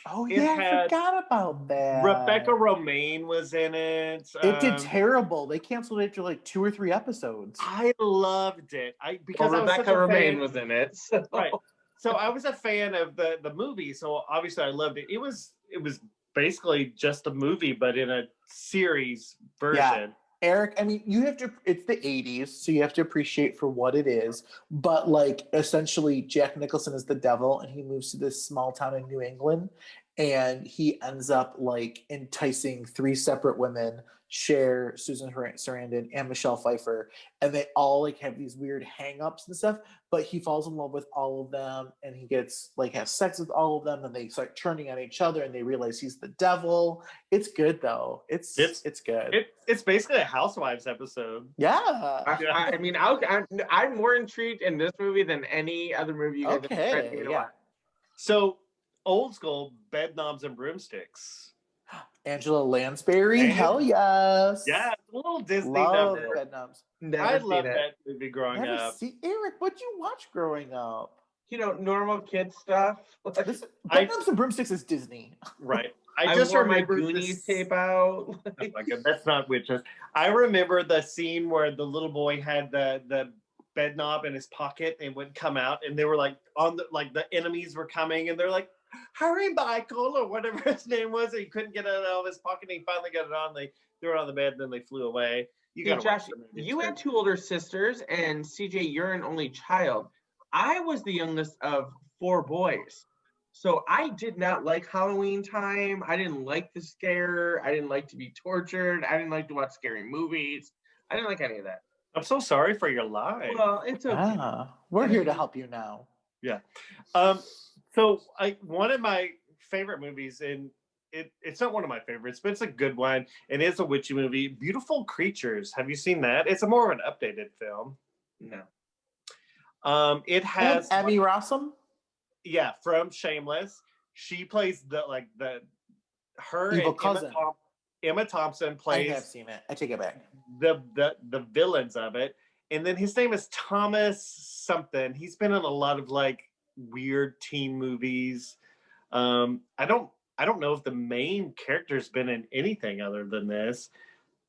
Oh It yeah, I had forgot about that. Rebecca Romaine was in it. It did terrible. They canceled it after like 2 or 3 episodes. I loved it. Because I was Rebecca such a Romaine fan. was in it. So. Right. So I was a fan of the movie. So obviously I loved it. It was basically just a movie, but in a series version. Yeah. Eric, I mean, you have to, it's the 80s, so you have to appreciate for what it is. But like, essentially, Jack Nicholson is the devil, and he moves to this small town in New England, and he ends up like enticing 3 separate women, Cher, Susan Sarandon, and Michelle Pfeiffer, and they all like have these weird hang-ups and stuff, but he falls in love with all of them, and he gets like has sex with all of them, and they start turning on each other, and they realize he's the devil. It's good though. It's good. It's basically a Housewives episode. Yeah. I mean, I'm more intrigued in this movie than any other movie you guys have tried to Okay. do. Yeah. So old school bed knobs and broomsticks. Angela Lansbury. And- Hell yes. Yeah, it's a little Disney Love number. Bedknobs. Never I seen loved it. that movie growing Never up. see Eric. What'd you watch growing up? You know, normal kid stuff. This Bedknobs and Broomsticks is Disney. Right. I just wore my remember Goonies tape out. Oh my God, that's not witches. I remember the scene where the little boy had the bed knob in his pocket and would come out, and they were like the enemies were coming, and they're like, "Hurry, Michael," or whatever his name was. And he couldn't get it out of his pocket. And he finally got it on. They threw it on the bed, and then they flew away. You Hey, got Josh, you had 2 older sisters, and CJ, you're an only child. I was the youngest of 4 boys. So I did not like Halloween time. I didn't like the scare. I didn't like to be tortured. I didn't like to watch scary movies. I didn't like any of that. I'm so sorry for your life. Well, it's okay. We're here to help you now. Yeah. So one of my favorite movies, and it's not one of my favorites, but it's a good one, and it's a witchy movie. Beautiful Creatures. Have you seen that? It's a more of an updated film. No. It has Emmy Rossum. Yeah, from Shameless. She plays her Evil and cousin. Emma Thompson I have plays seen it. I take it back. the villains of it. And then his name is Thomas something. He's been in a lot of like weird teen movies. I don't know if the main character's been in anything other than this.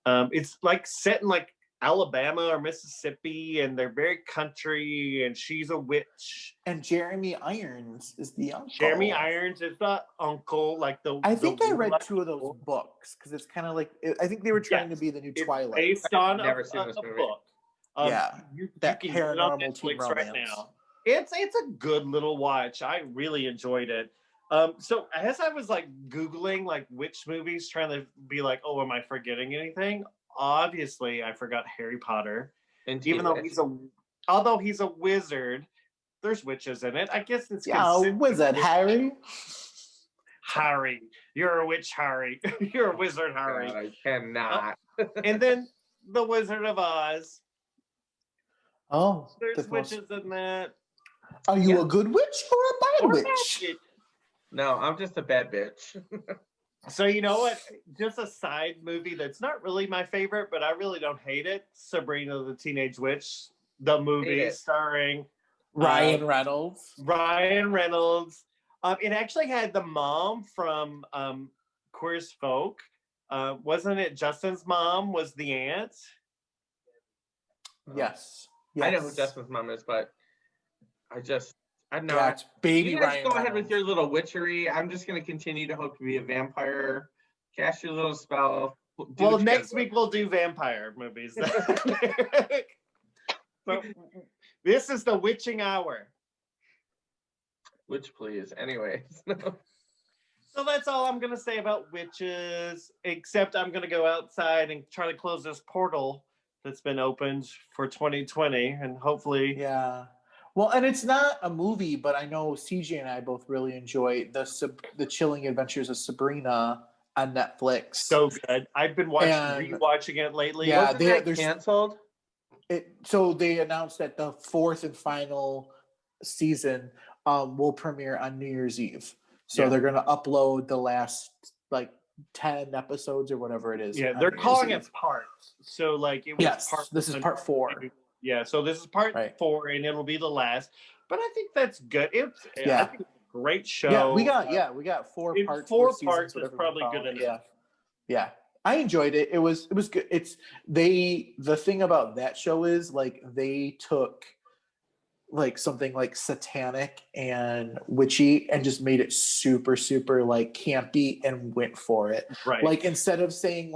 It's like set in like Alabama or Mississippi, and they're very country, and she's a witch. And Jeremy Irons is the uncle. Jeremy Irons is the uncle, like the. I think I read the- 2 of those books because it's kind of like I think they were trying to be the new It's Twilight. based on Never a seen this movie. book. Yeah, that can get it on paranormal teen Netflix right romance. now. It's a good little watch. I really enjoyed it. So as I was like Googling like which movies, trying to be like, oh, am I forgetting anything? Obviously, I forgot Harry Potter. And Even though although he's a wizard, there's witches in it. I guess it's Wizard Harry. Harry, you're a witch, Harry. You're a wizard, Harry. I cannot. And then the Wizard of Oz. Oh, There's witches in that. Are you a good witch or a bad witch? No, I'm just a bad bitch. So you know what? Just a side movie that's not really my favorite, but I really don't hate it. Sabrina the Teenage Witch, the movie starring Ryan Reynolds. Ryan Reynolds. It actually had the mom from Queer as Folk. Wasn't it Justin's mom was the aunt? Yes. I know who Justin's mom is, but I don't know. That's baby You guys Ryan go ahead Reynolds. with your little witchery. I'm just going to continue to hope to be a vampire. Cast your little spell. Well, next week we'll do vampire movies. So, This is the witching hour. Witch, please. Anyways. So that's all I'm going to say about witches, except I'm going to go outside and try to close this portal that's been opened for 2020, and hopefully... Yeah. Well, and it's not a movie, but I know CJ and I both really enjoy the Chilling Adventures of Sabrina on Netflix. So good. I've been rewatching it lately. Yeah, Wasn't that canceled? So they announced that the 4th and final season will premiere on New Year's Eve. So they're going to upload the last 10 episodes or whatever it is. Yeah, they're calling it parts. So it was this is part 4. Yeah, so this is part 4, and it'll be the last. But I think that's good. I think it's a great show. Yeah, we got 4 parts. 4 parts is probably good enough. Yeah. I enjoyed it. It was good. The thing about that show is they took something satanic and witchy and just made it super campy and went for it. Right. Instead of saying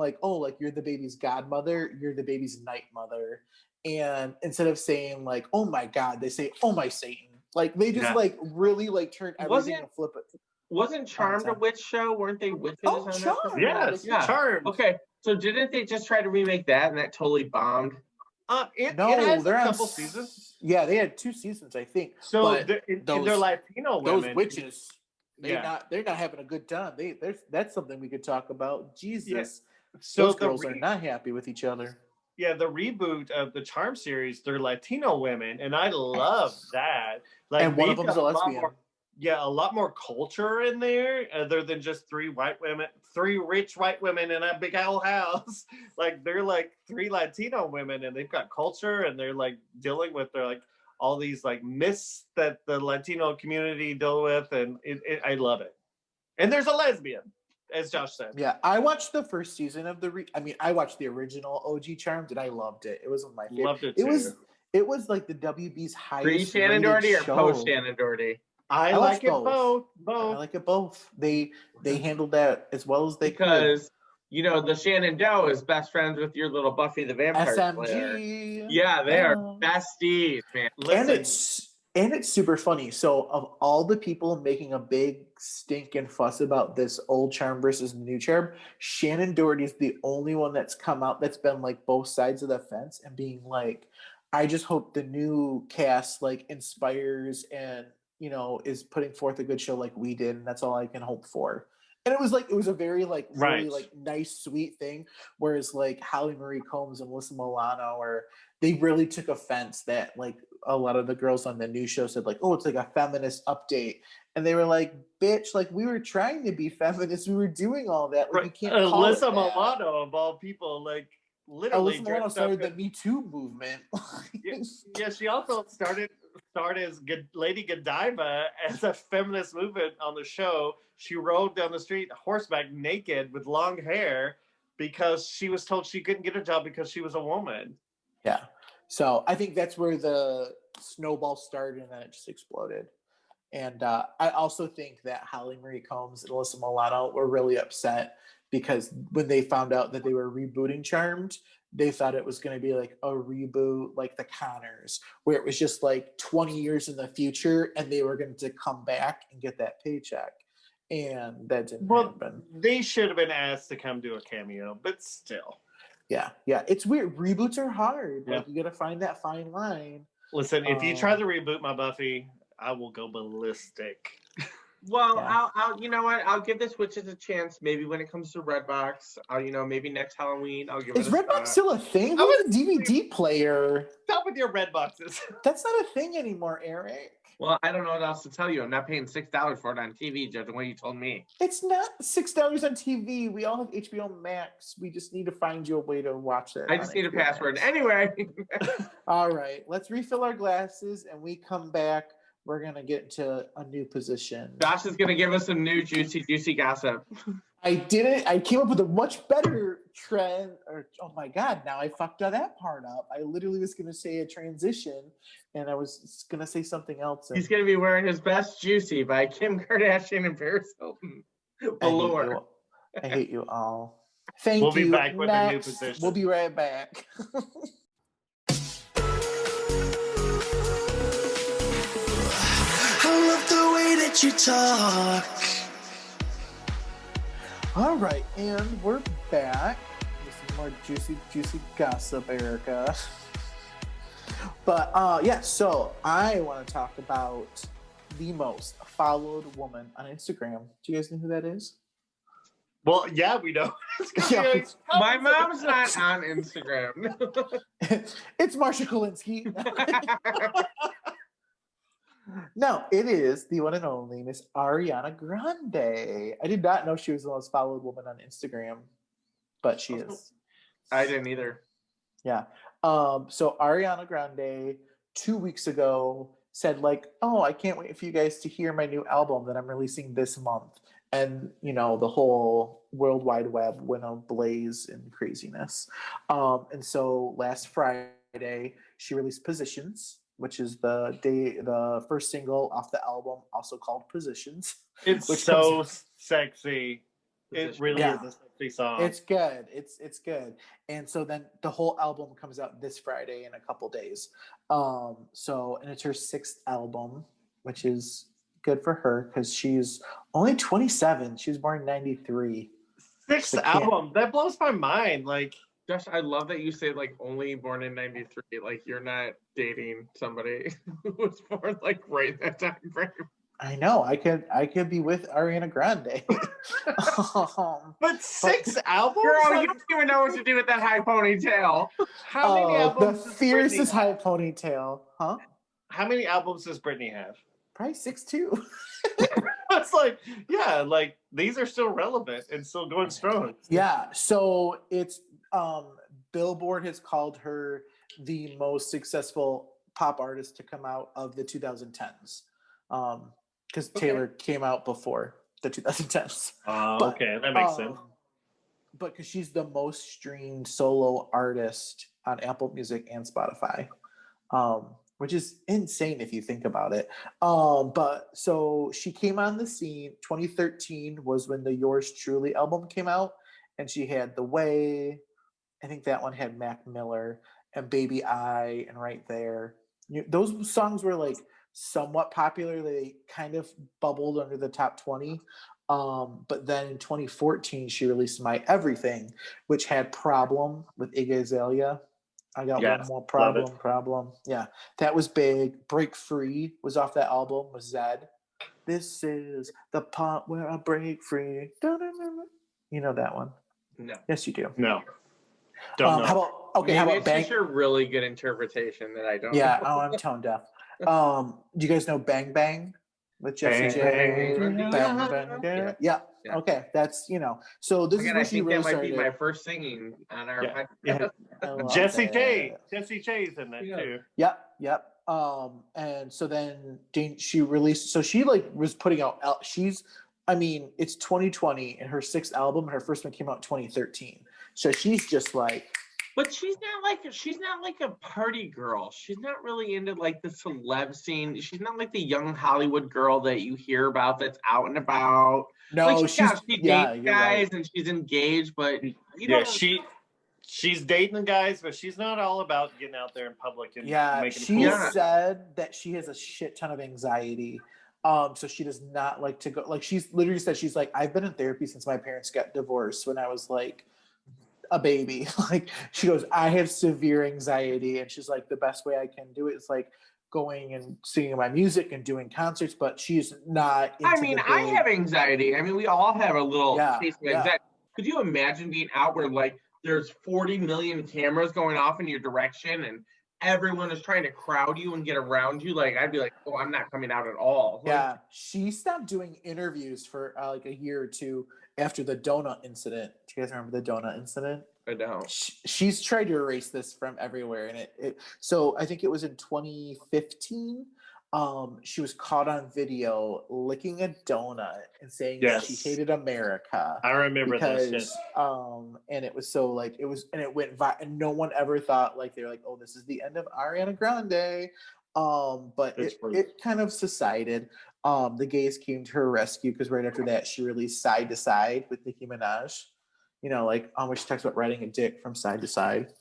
you're the baby's godmother, you're the baby's night mother. And instead of saying oh my God, they say, oh my Satan. They just really turn everything and flip it. Wasn't Charmed a witch show? Weren't they witches on that? Charmed. Yes, yeah. Charmed. Okay, so didn't they just try to remake that and that totally bombed? It has a couple seasons. Yeah, they had 2 seasons, I think. So they're Latino women. Those witches, they're not having a good time. That's something we could talk about. Jesus, yeah. So those girls are not happy with each other. Yeah, the reboot of the Charm series, they're Latino women, and I love that. And one of them is a lesbian. A lot more culture in there, other than just 3 rich white women in a big old house. They're 3 Latino women, and they've got culture, and they're dealing with all these myths that the Latino community deal with, and I love it. And there's a lesbian, as Josh said. Yeah, I watched the first season of I watched the original OG Charmed, and I loved it. It was one of my favorites. Loved it too. It was the WB's highest. Pre-Shannon Doherty or post-Shannon Doherty? I like it both. I like it both. They handled that as well as they could. Because the Shannon Doe is best friends with your little Buffy the Vampire Slayer. SMG. Yeah, they are besties, man. Listen. And it's super funny. So of all the people making a big stink and fuss about this old Charm versus the new Charm, Shannon Doherty is the only one that's come out that's been both sides of the fence and being I just hope the new cast inspires and is putting forth a good show like we did, and that's all I can hope for. And it was a very really nice, sweet thing. Whereas Holly Marie Combs and Alyssa Milano, or they really took offense that a lot of the girls on the new show said oh, it's a feminist update, and they were bitch, we were trying to be feminists, we were doing all that. You can't call Alyssa it Milano of all people, literally. Alyssa Milano started the Me Too movement. Yeah, she also started as Lady Godiva as a feminist movement on the show. She rode down the street horseback naked with long hair because she was told she couldn't get a job because she was a woman. Yeah. So I think that's where the snowball started, and then it just exploded. And I also think that Holly Marie Combs and Alyssa Milano were really upset because when they found out that they were rebooting Charmed, they thought it was going to be a reboot like The Conners, where it was just 20 years in the future and they were going to come back and get that paycheck. And that didn't happen. They should have been asked to come do a cameo, but still. Yeah. It's weird. Reboots are hard. You got to find that fine line. Listen, if you try to reboot my Buffy, I will go ballistic. Well, I'll you know what? I'll give this Witches a chance. Maybe when it comes to Redbox, maybe next Halloween I'll give it a Redbox shot. still a thing? How is a DVD player? Stop with your Redboxes. That's not a thing anymore, Eric. Well, I don't know what else to tell you. I'm not paying $6 for it on TV, judging what you told me. It's not $6 on TV. We all have HBO Max. We just need to find you a way to watch it. I just need a password. Anyway. All right. Let's refill our glasses, and we come back. We're going to get into a new position. Josh is going to give us some new juicy gossip. I came up with a much better trend. Oh my God, now I fucked that part up. I literally was going to say a transition, and I was going to say something else. He's going to be wearing his best Juicy by Kim Kardashian and Paris Hilton. Velour. I hate you all. Thank you. We'll be back with a new position. We'll be right back. that you talk. All right, and we're back. This is more juicy gossip, Erica. But yeah, so I want to talk about the most followed woman on Instagram. Do you guys know who that is? Well, yeah, we know. Yeah. My mom's not on Instagram. It's Marsha Kolinsky. No, it is the one and only Miss Ariana Grande. I did not know she was the most followed woman on Instagram, but she is. I didn't either. Yeah. So Ariana Grande 2 weeks ago said like, "Oh, I can't wait for you guys to hear my new album that I'm releasing this month." And you know, the whole World Wide Web went ablaze in craziness. And so last Friday she released Positions, which is the first single off the album, also called Positions. It's which so sexy. It really Yeah. is a sexy song. It's good. It's good. And so then the whole album comes out this Friday in a couple days. And it's her 6th album, which is good for her because she's only 27. She was born in 93. 6th album. That blows my mind. Like, Josh, I love that you say like only born in 93. Like you're not dating somebody who was born like right in that time frame. I know. I could be with Ariana Grande. but 6 albums? Girl, you don't even know what to do with that high ponytail. How many albums the does fiercest Britney high have? ponytail, huh? How many albums does Britney have? Probably 6 too. It's like, yeah, like these are still relevant and still going strong. Yeah. So it's Billboard has called her the most successful pop artist to come out of the 2010s. Because Taylor came out before the 2010s. Okay, that makes sense. But because she's the most streamed solo artist on Apple Music and Spotify, which is insane if you think about it. But so she came on the scene. 2013 was when the Yours Truly album came out, and she had The Way. I think that one had Mac Miller and Baby I and Right There. Those songs were like somewhat popular. They kind of bubbled under the top 20. But then in 2014, she released My Everything, which had Problem with Iggy Azalea. I got one more problem. Yeah, that was big. Break Free was off that album with Zed. This is the part where I break free. You know that one? No. Yes, you do. No. Don't know. How about it's Bang? just your really good interpretation that I don't Yeah. know. I'm tone deaf. Do you guys know Bang Bang with Jessie J? Bang. Yeah. Yeah. Okay, that's So this is Again, where I she think really that might be started. my first singing on our Yeah. podcast. I love Jesse that. J's in that too. Yep. And so then she released. So she like was putting out. It's 2020 and her 6th album. And her first one came out in 2013. So she's just like. But she's not like a party girl. She's not really into like the celeb scene. She's not like the young Hollywood girl that you hear about that's out and about. No, like, she dates guys right. and she's engaged, but she's dating guys, but she's not all about getting out there in public and making she fools. said that she has a shit ton of anxiety. So she does not like to go. Like she's literally said, she's like, I've been in therapy since my parents got divorced when I was like a baby. Like she goes, I have severe anxiety, and she's like, the best way I can do it is like going and singing my music and doing concerts, but she's not into I have anxiety. We all have a little taste of anxiety. Yeah. Could you imagine being out where like there's 40 million cameras going off in your direction and everyone is trying to crowd you and get around you? Like I'd be like, oh, I'm not coming out at all. Yeah, she stopped doing interviews for like a year or two after the donut incident. Do you guys remember the donut incident? I don't. She's tried to erase this from everywhere, and so I think it was in 2015. She was caught on video licking a donut and saying that she hated America. I remember this. And it was so like and it went and no one ever thought like they were like, oh, this is the end of Ariana Grande. But it kind of subsided. The gays came to her rescue because right after that she released Side to Side with Nicki Minaj. Which she talks about riding a dick from side to side.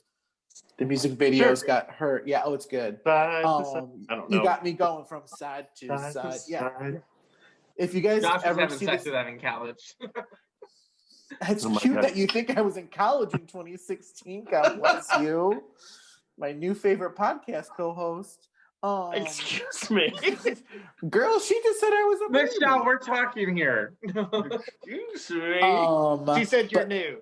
The music videos got her. Yeah, it's good. Side to side. I don't know. You got me going from side to side. Yeah. If you guys Josh was ever having see sex this, with that in college. it's Oh my cute God. that you think I was in college in 2016. God bless you. My new favorite podcast co-host. Excuse me. Girl, she just said I was a baby. Michelle, we're talking here. Excuse me. She said you're new.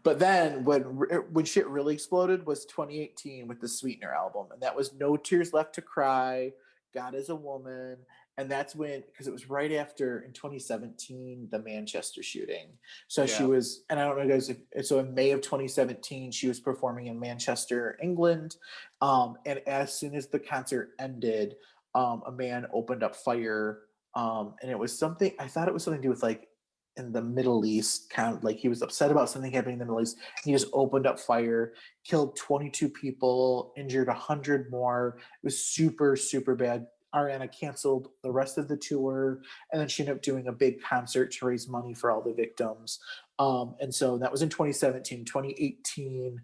But then when shit really exploded was 2018 with the Sweetener album, and that was No Tears Left to Cry, God Is a Woman, and that's when, because it was right after in 2017 the Manchester shooting. So she was, and I don't know guys, so in May of 2017 she was performing in Manchester, England, and as soon as the concert ended, a man opened up fire, and it was something, I thought it was something to do with like in the Middle East, kind of like he was upset about something happening in the Middle East. He just opened up fire, killed 22 people, injured 100 more. It was super, super bad. Ariana canceled the rest of the tour, and then she ended up doing a big concert to raise money for all the victims. And so that was in 2017. 2018,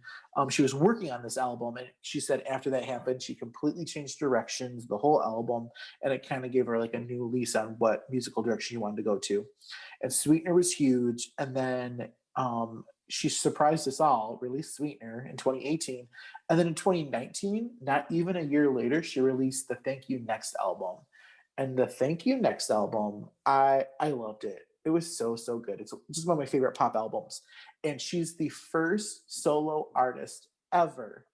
she was working on this album, and she said after that happened, she completely changed directions, the whole album, and it kind of gave her like a new lease on what musical direction she wanted to go to. And Sweetener was huge, and then she surprised us all, released Sweetener in 2018, and then in 2019, not even a year later, she released the Thank You Next album. And the Thank You Next album, I loved it. It was so, so good. It's just one of my favorite pop albums. And she's the first solo artist ever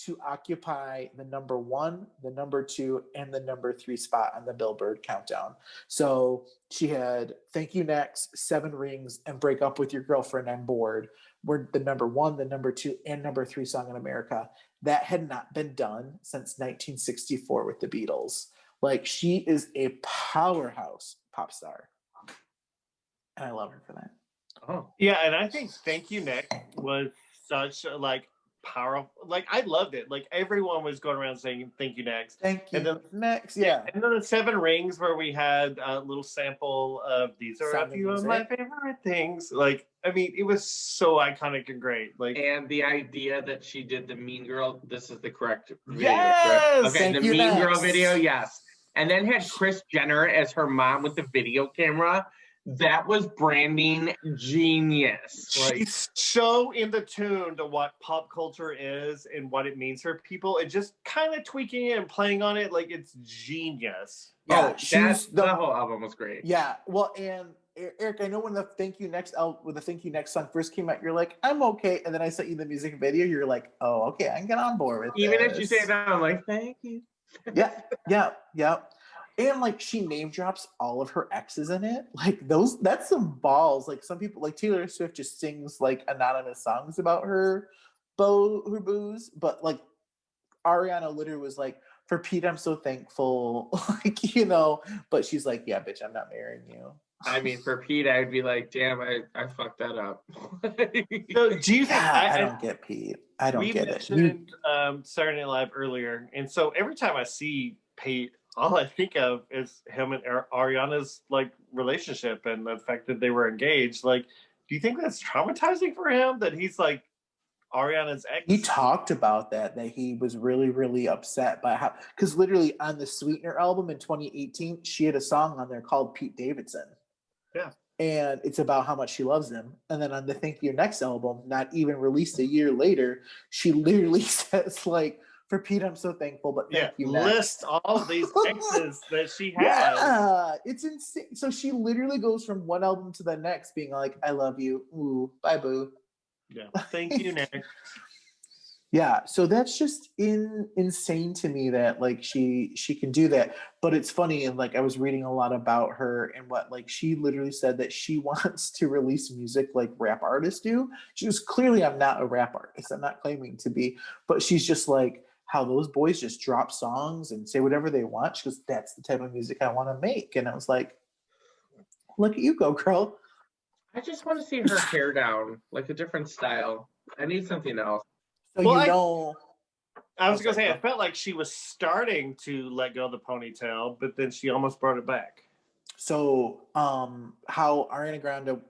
to occupy the number 1, the number 2, and the number 3 spot on the Billboard countdown. So she had Thank You Next, 7 Rings, and Break Up With Your Girlfriend, I'm Bored were the number 1, the number 2, and number 3 song in America. That had not been done since 1964 with the Beatles. Like, she is a powerhouse pop star. And I love her for that. Oh. Yeah, and I think Thank You Nick was such a like powerful, like I loved it. Like everyone was going around saying Thank You Next. Thank you And then, next, yeah. And then the 7 Rings where we had a little sample of These Are Sound a of Few of Music. My Favorite Things. Like, I mean, it was so iconic and great. Like, And the idea that she did the Mean Girl, this is the correct video. Yes! Okay, Thank the You Mean Girl Next. video, yes. And then had Kris Jenner as her mom with the video camera. That was branding genius. Like, she's so in the tune to what pop culture is and what it means for people, and just kind of tweaking it and playing on it, like it's genius. Yeah, the whole album was great. Yeah, well, and Eric, I know when the Thank You Next song first came out, you're like, I'm okay, and then I sent you the music video, you're like, oh, okay, I can get on board with Even this. if you say that, I'm like, thank you. Yeah. And like she name drops all of her exes in it. Like that's some balls. Like some people, like Taylor Swift just sings like anonymous songs about her booze, but like Ariana literally was like, for Pete, I'm so thankful. Like, you know, but she's like, yeah, bitch, I'm not marrying you. I mean, for Pete, I would be like, damn, I fucked that up. So do you think I don't get Pete? I don't get it. We mentioned Saturday Night Live earlier, and so every time I see Pete, all I think of is him and Ariana's like relationship and the fact that they were engaged. Like, do you think that's traumatizing for him that he's like Ariana's ex? He talked about that he was really, really upset by how, because literally on the Sweetener album in 2018, she had a song on there called Pete Davidson. Yeah. And it's about how much she loves him. And then on the Thank You Next album, not even released a year later, she literally says like, for Pete, I'm so thankful, but thank you next. List all these exes that she has. Yeah, it's insane. So she literally goes from one album to the next being like, I love you. Ooh, bye, boo. Yeah, thank you, Nick. Yeah, so that's just insane to me that like she can do that. But it's funny, and like I was reading a lot about her and what like she literally said that she wants to release music like rap artists do. She was clearly, I'm not a rap artist. I'm not claiming to be, but she's just like how those boys just drop songs and say whatever they want. She goes, that's the type of music I want to make. And I was like, look at you go, girl. I just want to see her hair down, like a different style. I need something else. So well, I was going to say, I felt like she was starting to let go of the ponytail, but then she almost brought it back. So, how Ariana Grande,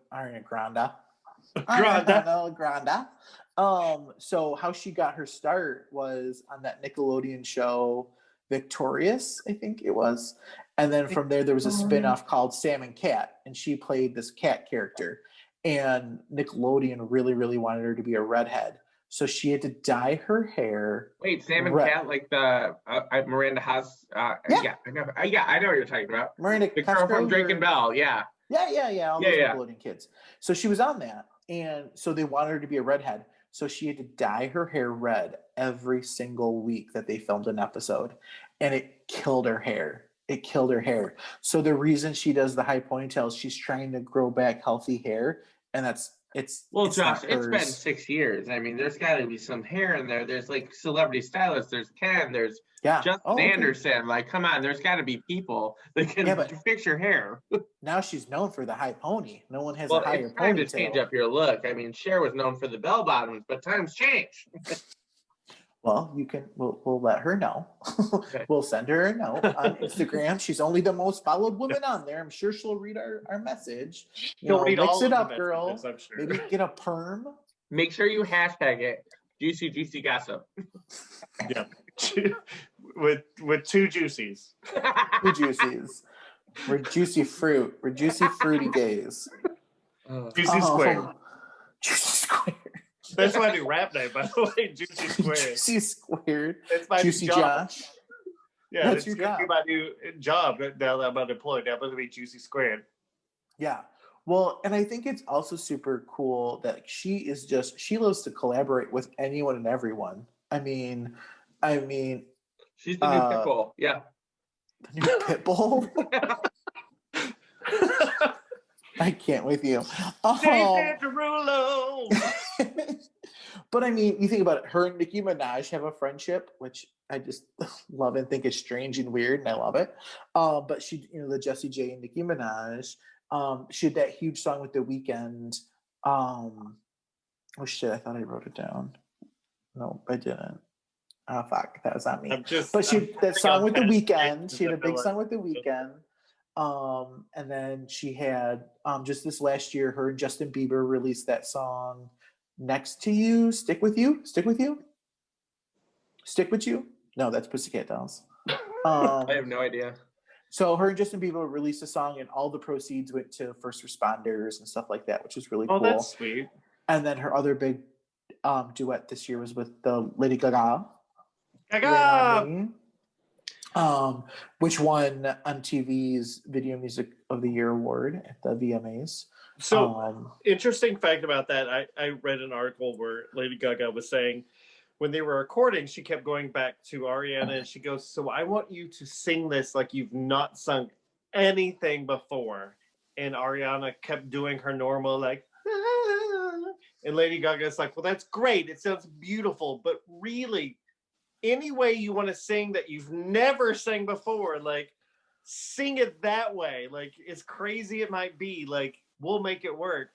so how she got her start was on that Nickelodeon show, Victorious, I think it was. And then from there was a spin-off called Sam and Cat, and she played this cat character. And Nickelodeon really, really wanted her to be a redhead. So she had to dye her hair. Wait, Sam and Cat, like the Miranda Haas. Yeah, I know. I know what you're talking about. Miranda, the girl from Drake and Bell. Yeah. Yeah. All those Nickelodeon kids. So she was on that, and so they wanted her to be a redhead. So she had to dye her hair red every single week that they filmed an episode, and it killed her hair. It killed her hair. So the reason she does the high ponytail is she's trying to grow back healthy hair, and it's Josh, it's been 6 years. I mean, there's got to be some hair in there. There's like celebrity stylists. There's Ken. There's Justin Anderson. Like, come on, there's got to be people that can fix your hair. Now she's known for the high pony. No one has a higher it's time ponytail. To change up your look. I mean, Cher was known for the bell bottoms, but times change. Well, we'll let her know. Okay. We'll send her a note on Instagram. She's only the most followed woman on there. I'm sure she'll read our message. She'll read mix all it of up, the girl. messages, I'm sure. Maybe get a perm. Make sure you hashtag it. Juicy gossip. Yeah. with two juicies. Two juicies. We're juicy fruit. We're juicy fruity gays. Juicy square. Juicy square. That's my new rap name, by the way. Juicy Squared. Juicy Squared. It's my Juicy new job. Josh. Yeah, that's going to be my new job now that I'm unemployed. I'm going to be Juicy Squared. Yeah. Well, and I think it's also super cool that she loves to collaborate with anyone and everyone. I mean, she's the new Pitbull. Yeah. The new Pitbull? I can't with you. But I mean, you think about it, her and Nicki Minaj have a friendship, which I just love and think is strange and weird, and I love it. But she, the Jessie J and Nicki Minaj, she had that huge song with The Weeknd. Oh shit, I thought I wrote it down. No, I didn't. Oh fuck, that was on me. But that song with The Weeknd, she had a big song with The Weeknd. And then she had just this last year, her and Justin Bieber released that song Next to You, Stick With You. No, that's Pussycat Dolls. I have no idea. So her and Justin Bieber released a song, and all the proceeds went to first responders and stuff like that, which is really cool. Oh, that's sweet. And then her other big duet this year was with the Lady Gaga. Which won MTV's Video Music of the Year award at the VMAs. So, interesting fact about that, I read an article where Lady Gaga was saying when they were recording, she kept going back to Ariana and she goes, so I want you to sing this like you've not sung anything before. And Ariana kept doing her normal, like, and Lady Gaga's like, well, that's great. It sounds beautiful, but really, any way you want to sing that you've never sang before, like, sing it that way. Like, as crazy it might be, like, we'll make it work.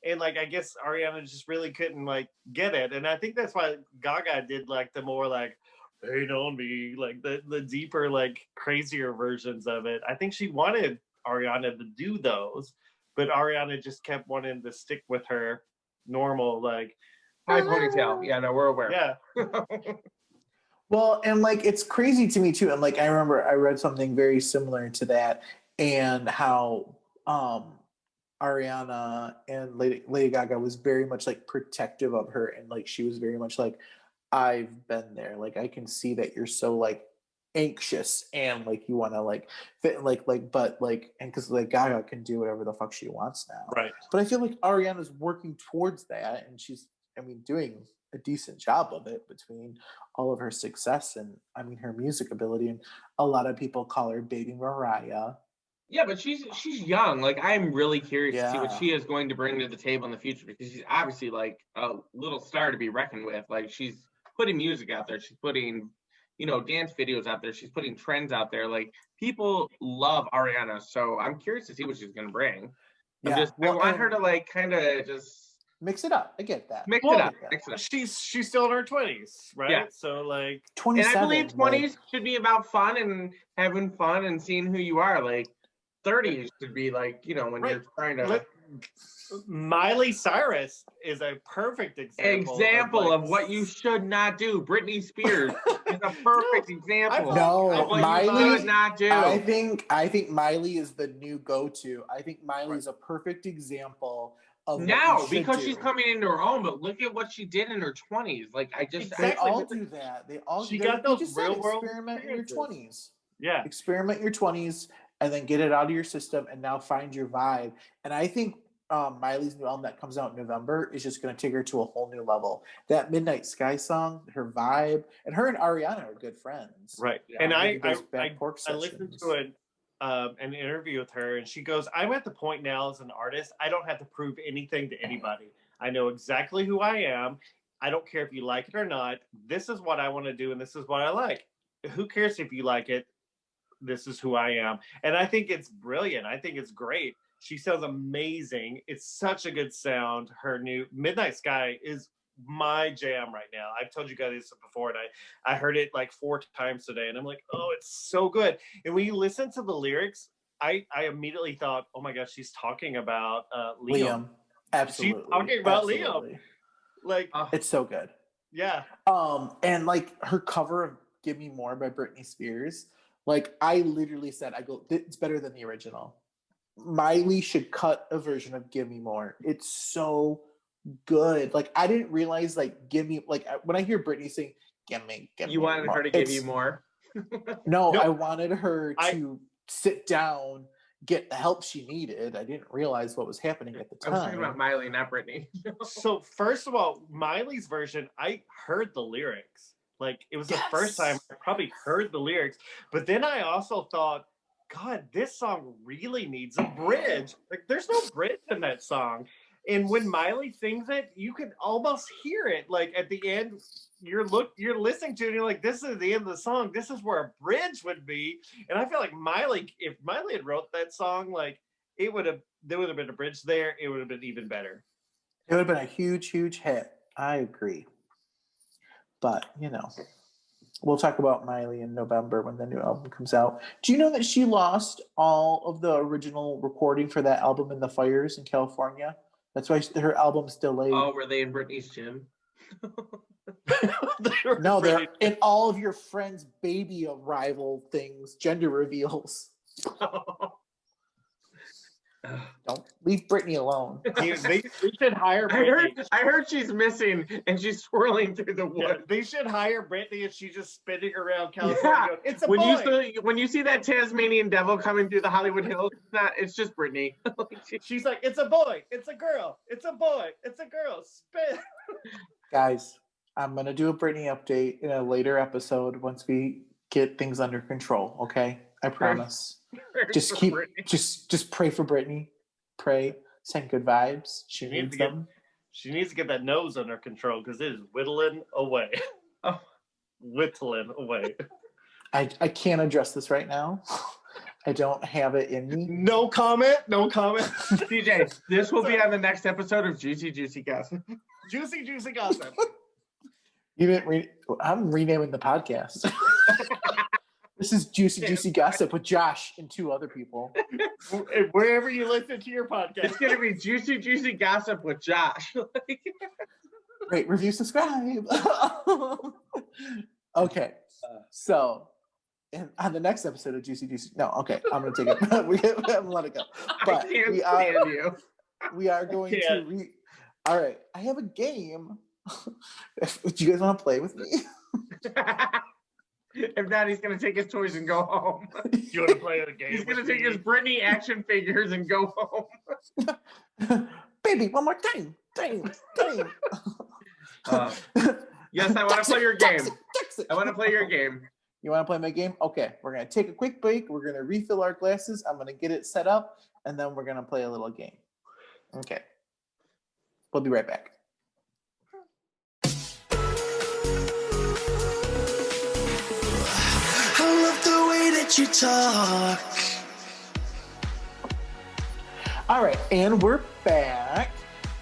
And, like, I guess Ariana just really couldn't, like, get it. And I think that's why Gaga did, like, the more, like, Pain on Me, like, the deeper, like, crazier versions of it. I think she wanted Ariana to do those, but Ariana just kept wanting to stick with her normal, like, high ponytail. Yeah, no, we're aware. Yeah. Well, and like it's crazy to me too. And like I remember I read something very similar to that, and how Ariana and Lady Gaga was very much like protective of her, and like she was very much like, I've been there. Like I can see that you're so like anxious and like you want to like fit but like, and because like Gaga can do whatever the fuck she wants now, right? But I feel like Ariana's working towards that, and she's doing a decent job of it between all of her success and her music ability. And a lot of people call her Baby Mariah. Yeah, but she's young. Like I'm really curious to see what she is going to bring to the table in the future, because she's obviously like a little star to be reckoned with. Like she's putting music out there, she's putting dance videos out there, she's putting trends out there. Like people love Ariana, so I'm curious to see what she's going to bring. I want her to like kind of just mix it up. I get that. Mix it up. She's still in her 20s, right? Yeah. So like 27. And I believe 20s should be about fun and having fun and seeing who you are. Like 30s should be like, you know, when Right. you're trying to. Look, Miley Cyrus is a perfect example Of what you should not do. Britney Spears is a perfect example No, of what Miley. you should not do. I think Miley is the new go-to. I think Miley is a perfect example of what now you should because do. she's coming into her own, but look at what she did in her 20s. Like I just They Exactly. all do that. They all. She they- got they those just said real world experiment in your experiences. 20s. Yeah. Experiment in your 20s, and then get it out of your system, and now find your vibe. And I think Miley's new album that comes out in November is just going to take her to a whole new level. That Midnight Sky song, her vibe, and her and Ariana are good friends. Right. Yeah, And I Those Back Porch listened sessions. to an interview with her, and she goes, I'm at the point now as an artist, I don't have to prove anything to anybody. I know exactly who I am. I don't care if you like it or not. This is what I want to do, and this is what I like. Who cares if you like it? This is who I am. And I think it's brilliant. I think it's great. She sounds amazing. It's such a good sound. Her new Midnight Sky is my jam right now. I've told you guys this before, and I heard it like 4 times today, and I'm like, oh, it's so good. And when you listen to the lyrics, I immediately thought, oh my gosh, she's talking about Liam. Absolutely. She's talking about Absolutely. Liam. Like, It's so good. yeah. And like her cover of Give Me More by Britney Spears, like I literally said, I go, it's better than the original. Miley should cut a version of Give Me More. It's so good. Like I didn't realize like give me like when I hear Britney sing give me You wanted more, her to give you more? No, Nope. I wanted her to sit down, get the help she needed. I didn't realize what was happening at the I was talking time. about Miley, not Britney. So first of all, Miley's version, I heard the lyrics. Like it was the first time I probably heard the lyrics. But then I also thought, God, this song really needs a bridge. Like there's no bridge in that song. And when Miley sings it, you can almost hear it. Like at the end, you're listening to it, and you're like, this is the end of the song. This is where a bridge would be. And I feel like if Miley had wrote that song, like there would have been a bridge there. It would have been even better. It would have been a huge, huge hit. I agree. But, you know, we'll talk about Miley in November when the new album comes out. Do you know that she lost all of the original recording for that album in the fires in California? That's why her album's delayed. Oh, were they in Britney's gym? No, they're in all of your friends' baby arrival things, gender reveals. Don't leave Britney alone. They should hire Britney. I heard she's missing and she's swirling through the Yeah, woods. they should hire Britney and she's just spinning around California. Yeah. Going, it's a When boy. you see that Tasmanian devil coming through the Hollywood Hills, it's just Britney. She's like, it's a boy, it's a girl, it's a boy, it's a girl. Spin. Guys, I'm going to do a Britney update in a later episode once we get things under control, okay? I promise. Just just pray for Britney. Pray, send good vibes. She needs them. She needs to get that nose under control because it is whittling away. Oh. Whittling away. I can't address this right now. I don't have it in me. No comment. No comment. DJ, this will be on the next episode of Juicy Juicy Gossip. Juicy Gossip. You didn't I'm renaming the podcast. This is Juicy Gossip with Josh and 2 other people. Wherever you listen to your podcast. It's going to be Juicy Gossip with Josh. Rate, review, subscribe. Okay. So, on the next episode of Juicy, no, okay, I'm going to take it. we have to let it go. But I can't stand you. We are going to all right, I have a game. Do you guys want to play with me? If not, he's going to take his toys and go home. You want to play a game? He's going to take his Britney action figures and go home. Baby, one more time. Yes, I want to play your game. Text it. I want to play your game. You want to play my game? Okay, we're going to take a quick break. We're going to refill our glasses. I'm going to get it set up, and then we're going to play a little game. Okay. We'll be right back. I love the way that you talk. All right, and we're back,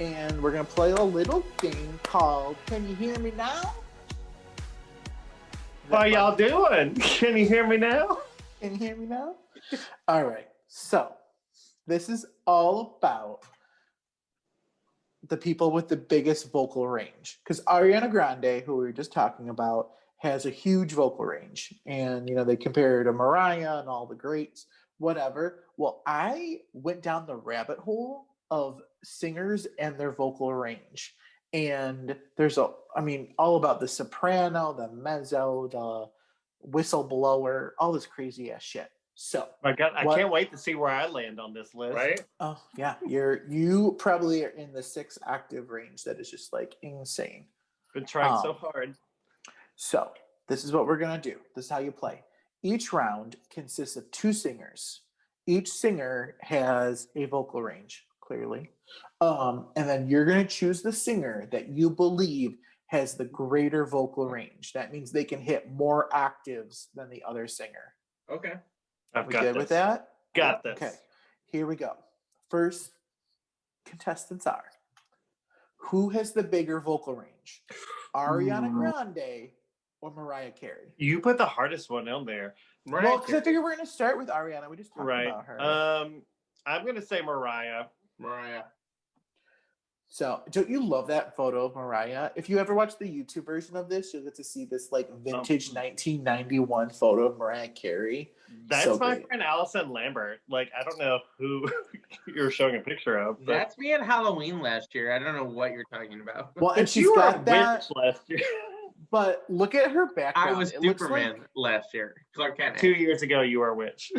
and we're going to play a little game called Can You Hear Me Now? How y'all doing? Can you hear me now? Can you hear me now? All right, So, this is all about the people with the biggest vocal range. Because Ariana Grande, who we were just talking about, has a huge vocal range. And, they compare her to Mariah and all the greats, whatever. Well, I went down the rabbit hole of singers and their vocal range. And there's all about the soprano, the mezzo, the whistleblower, all this crazy ass shit. So I can't wait to see where I land on this list. Right? Oh yeah, you probably are in the 6 octave range. That is just like insane. Been trying so hard. So this is what we're gonna do. This is how you play. Each round consists of 2 singers. Each singer has a vocal range, clearly. And then you're gonna choose the singer that you believe has the greater vocal range. That means they can hit more octaves than the other singer. Okay. I've We got good this. with that? Got this. Okay, here we go. First contestants are, who has the bigger vocal range? Ariana Grande or Mariah Carey? You put the hardest one on there. Well, because I figure we're going to start with Ariana. We just talked about her. I'm going to say Mariah. So, don't you love that photo of Mariah? If you ever watch the YouTube version of this, you'll get to see this like vintage 1991 photo of Mariah Carey. That's So my great. friend Allison Lambert. Like, I don't know who you're showing a picture of. But That's me at Halloween last year. I don't know what you're talking about. Well, and but she's you were a got that. witch last year. But look at her background. I was It looks Superman like- last year. Clark Kent. 2 years ago, you were a witch.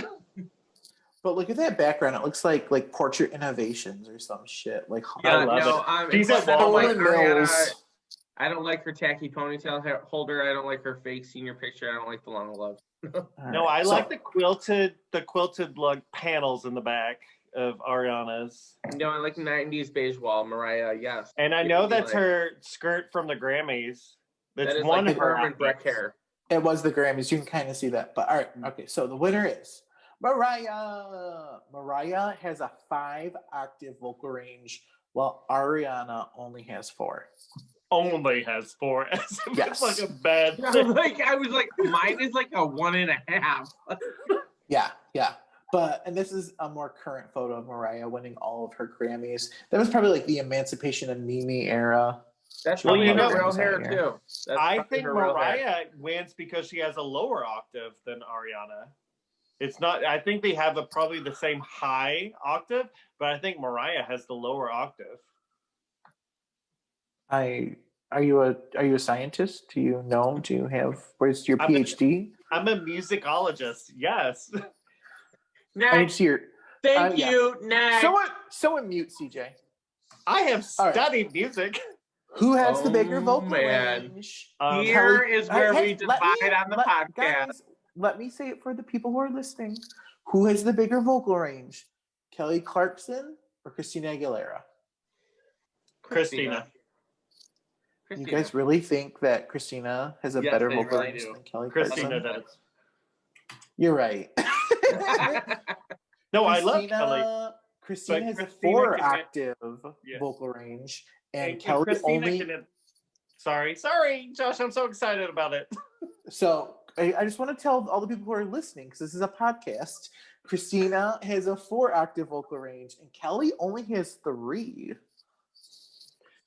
But look at that background. It looks like Portrait Innovations or some shit. Like Yeah, I love no, She's it's at I don't like Roland Ariana. Mills. I don't like her tacky ponytail holder. I don't like her fake senior picture. I don't like the long gloves. All No, right, I so- like the quilted like panels in the back of Ariana's. No, I like 90s beige wall. Mariah, yes. And I know that's her skirt from the Grammys. That's That is one like of her Herman Breck outfits. hair. It was the Grammys. You can kind of see that. But all right, okay. So the winner is Mariah. Mariah has a 5-octave vocal range, while Ariana only has 4. Only has 4. As if Yes. It's like a bad I thing. was like, mine is like a 1.5. Yeah. And this is a more current photo of Mariah winning all of her Grammys. That was probably like the Emancipation of Mimi era. That's Well, probably you know- her real hair Yeah. too. That's I probably think her real hair. Mariah wins because she has a lower octave than Ariana. It's not. I think they have probably the same high octave, but I think Mariah has the lower octave. Are you a scientist? Do you know? Do you have where's your I've been- PhD? I'm a musicologist. Yes. I need Next. to see your Thank yeah. you. Next. someone mute CJ. I have All right. studied music. Who has the bigger Oh, vocal man. range? Here Kelly- is where Hey, we divide on the podcast. Guys, let me say it for the people who are listening. Who has the bigger vocal range? Kelly Clarkson or Christina Aguilera? Christina. You guys really think that Christina has a Yes, better they vocal really range do. than Kelly Christina Clarkson? does. You're right. No, I love Kelly. Christina But has a Christina 4-octave Yeah. vocal range, and And Kelly Christina only. can. Sorry, Josh. I'm so excited about it. So I just want to tell all the people who are listening, because this is a podcast. Christina has a 4-octave vocal range, and Kelly only has 3.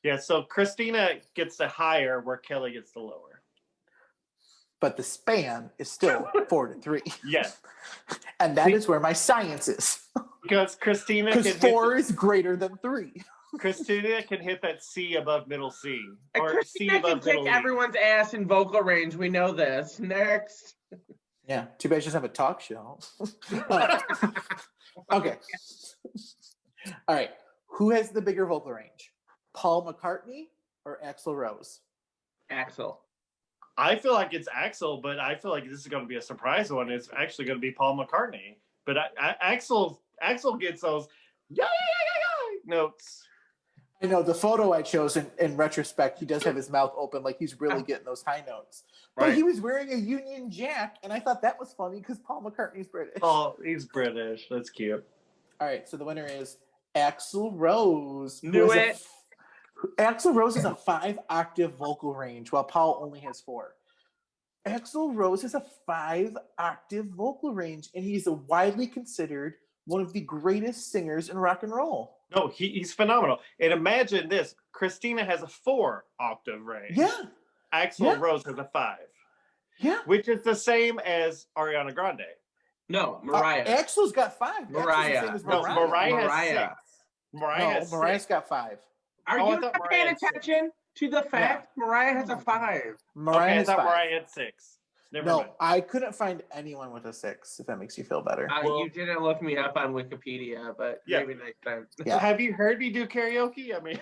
Yeah, so Christina gets the higher, where Kelly gets the lower. But the span is still 4 to 3. Yes, And that is where my science is. because Christina Because can 4 is greater than 3. Christina can hit that C above middle C, And or C Christina can above kick middle E. everyone's ass in vocal range. We know this. Next. Yeah, too bad she doesn't have a talk show. Okay. All right. Who has the bigger vocal range? Paul McCartney or Axl Rose? Axel. I feel like it's Axel, but I feel like this is going to be a surprise one. It's actually going to be Paul McCartney. But Axel gets those yeah notes. I know the photo I chose in retrospect, he does have his mouth open like he's really getting those high notes. But Right. he was wearing a Union Jack, and I thought that was funny because Paul McCartney's British. Oh, he's British. That's cute. All right, so the winner is Axl Rose. who Knew has it. Axl Rose has a 5-octave vocal range, while Paul only has 4. Axl Rose has a 5-octave vocal range, and he's widely considered one of the greatest singers in rock and roll. No, he's phenomenal. And imagine this: Christina has a 4-octave range. Yeah. Axl Rose has a 5. Yeah. Which is the same as Ariana Grande. No, Mariah. Axl's got 5. Mariah. No, Mariah has 6. Mariah has Mariah's got 5. Are you not paying attention to the fact Mariah has a 5? Mariah has I thought 5. Mariah had 6. Never mind. I couldn't find anyone with a 6, if that makes you feel better. You didn't look me up on Wikipedia, but maybe next time. Yeah. Have you heard me do karaoke? I mean,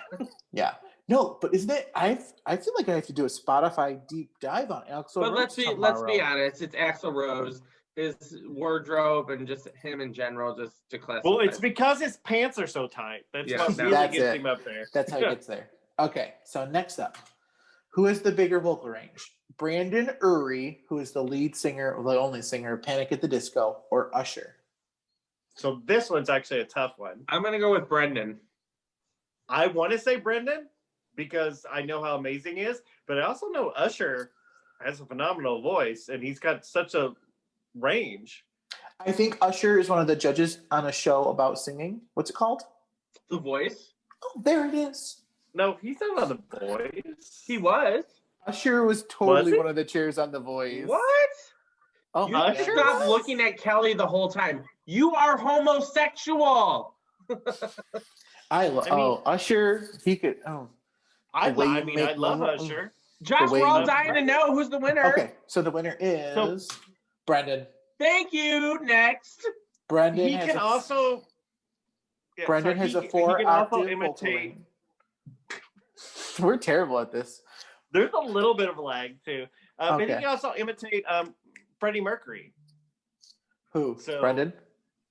yeah. No, but isn't it? I feel like I have to do a Spotify deep dive on Axl Rose. But let's be honest. It's Axl Rose, his wardrobe, and just him in general, just to classify. well, it's because his pants are so tight. That's what really gets him up there. That's how he gets there. Okay, so next up, who has the bigger vocal range? Brandon Urie, who is the lead singer, or the only singer of Panic at the Disco, or Usher? So this one's actually a tough one. I'm gonna go with Brendan. I want to say Brendan because I know how amazing he is, but I also know Usher has a phenomenal voice, and he's got such a range. I think Usher is one of the judges on a show about singing. What's it called? The Voice. Oh, there it is. No, he's not on The Voice. He was. Usher was totally Was one of the chairs on The Voice. What? Oh, You Usher stop looking at Kelly the whole time. You are homosexual. Usher. He could. Oh, I make love love- Usher. Josh, we're all dying to know who's the winner. okay. So the winner is Brendan. Thank you. Next. Brendan He has can also. Yeah, Brendan so has a he 4 can also octave imitate. vocal range. We're terrible at this. There's a little bit of lag too, but he Okay. can also imitate Freddie Mercury. Who? So- Brendan.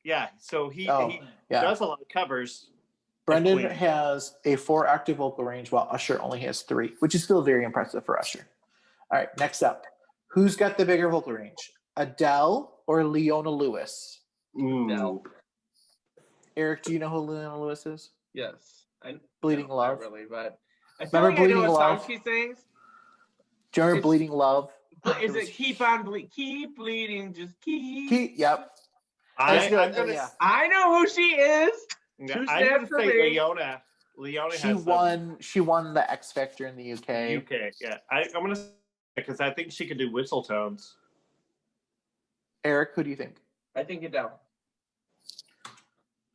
Yeah, so he Yeah. does a lot of covers. Brendan Queen. has a 4 octave vocal range, while Usher only has 3, which is still very impressive for Usher. All right, next up, who's got the bigger vocal range? Adele or Leona Lewis? No. Eric, do you know who Leona Lewis is? Yes. Bleeding Love. Not really, but I feel Remember like I know Bleeding what Love? song she sings. Do you remember It's- Bleeding Love? Is it keep on keep bleeding, just keep? Yep. I'm gonna, yeah. I know who she is. I'm Two gonna stands for say me. Leona. Leona She has won. She won the X Factor in the UK. UK. Yeah, I'm gonna say because I think she can do whistle tones. Eric, who do you think? I think Adele.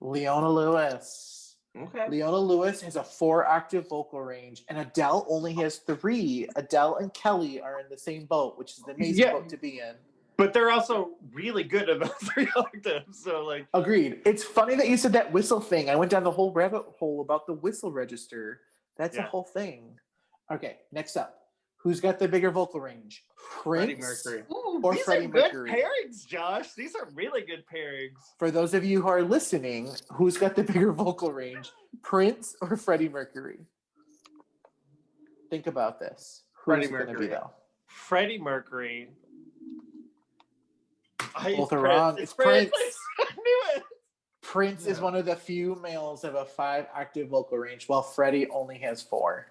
Leona Lewis. Okay. Leona Lewis has a 4 octave vocal range, and Adele only has 3. Adele and Kelly are in the same boat, which is an amazing Yeah. boat to be in. But they're also really good at those 3 octaves. So like, Agreed. It's funny that you said that whistle thing. I went down the whole rabbit hole about the whistle register. That's a whole thing. Okay, next up. Who's got the bigger vocal range? Freddie Prince Mercury. or these Freddie are good Mercury? pairings, Josh. These are really good pairings. For those of you who are listening, who's got the bigger vocal range? Prince or Freddie Mercury? Think about this. Freddie Who's it gonna Mercury. be though? Freddie Mercury. Both are wrong. It's Prince. I knew it. Prince is one of the few males of a 5 octave vocal range, while Freddie only has 4.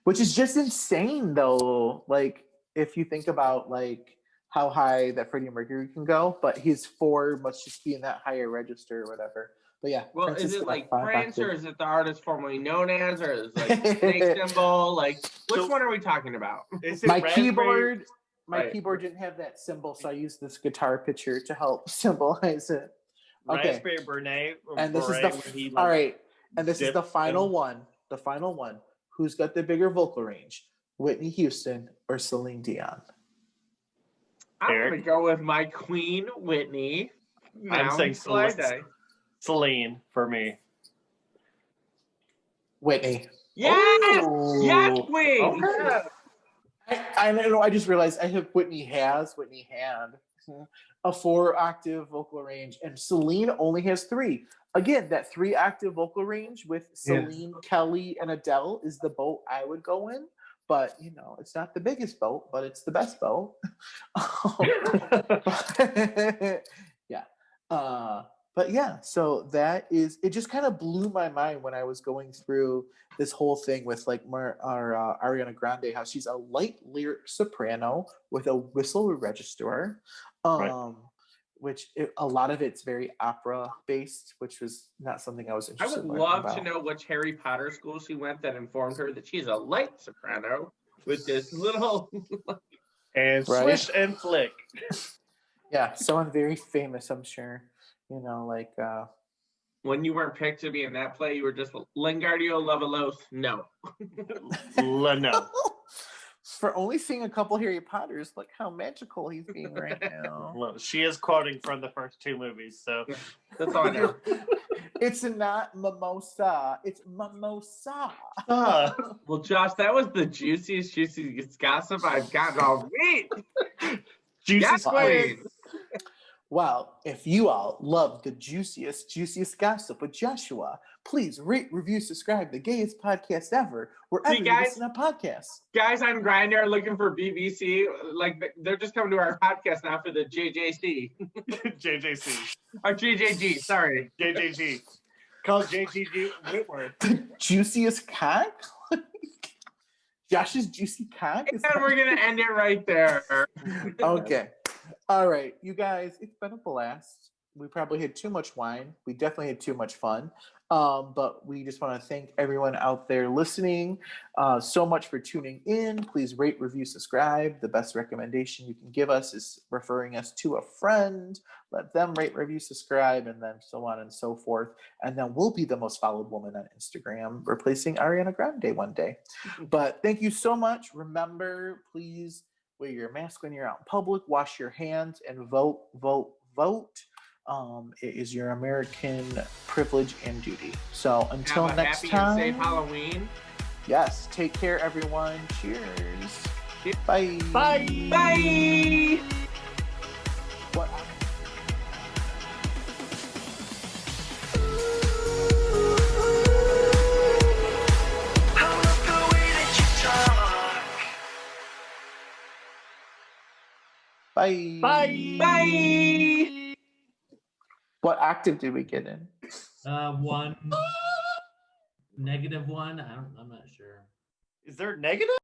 Which is just insane though. Like, if you think about like how high that Freddie Mercury can go, but his 4 must just be in that higher register or whatever. But yeah. Well, Prince is it still like 5 Prince, or octave. is it the artist formerly known as, or is it like snake symbol? Like, which So- one are we talking about? Is it My raspberry- keyboard Right. didn't have that symbol, so I used this guitar picture to help symbolize it. Okay. Raspberry Beret. And this is Beret the when he, all like, right. And this is the dipped final in. one. The final one. Who's got the bigger vocal range? Whitney Houston or Celine Dion? I'm Eric? gonna go with my queen, Whitney. I'm Now, saying Fly Celine. Day. Celine for me. Whitney. Yes, Ooh. yes, queen. Okay. Yes. I know. I just realized I have Whitney had a 4 octave vocal range, and Celine only has 3. Again, that 3 octave vocal range with Celine, Kelly, and Adele is the boat I would go in. But you know, it's not the biggest boat, but it's the best boat. Yeah. But yeah, so that is, it just kind of blew my mind when I was going through this whole thing with like our Ariana Grande, how she's a light lyric soprano with a whistle register. Right. a lot of it's very opera based, which was not something I was I interested would in learning love about. to know which Harry Potter school she went that informed her that she's a light soprano with this little. And Right. swish and flick. Yeah, someone very famous, I'm sure. Like When you weren't picked to be in that play, you were just Lingardio Levelos. No. No. For only seeing a couple Harry Potters, look how magical he's being right now. Well, she is quoting from the first two movies, so That's all I know. It's not mimosa, it's mimosa. Well, Josh, that was the juiciest gossip I've gotten all week. juicy Yes, squared. please. Well, if you all love the juiciest gossip with Joshua, please rate, review, subscribe, the gayest podcast ever, wherever you guys- listen to podcasts. Guys on Grindr are looking for BBC. Like, they're just coming to our podcast now for the JJC. JJC. Or JJG, sorry. JJG. Call JGG Whitworth. The juiciest cock? Josh's juicy cock? And we're going to end it right there. Okay. All right, you guys, it's been a blast. We probably had too much wine. We definitely had too much fun. But we just want to thank everyone out there listening so much for tuning in. Please rate, review, subscribe. The best recommendation you can give us is referring us to a friend. Let them rate, review, subscribe, and then so on and so forth. And then we'll be the most followed woman on Instagram, replacing Ariana Grande one day. But thank you so much. Remember, please wear your mask when you're out in public, wash your hands, and vote, vote, vote. It is your American privilege and duty. So until Have a next happy time, and safe Halloween. yes, take care, everyone. Cheers. Cheers. Bye. Bye. Bye. What? I love the way that you talk. Bye. Bye. Bye. What octave did we get in? 1, -1. I'm not sure. Is there negative?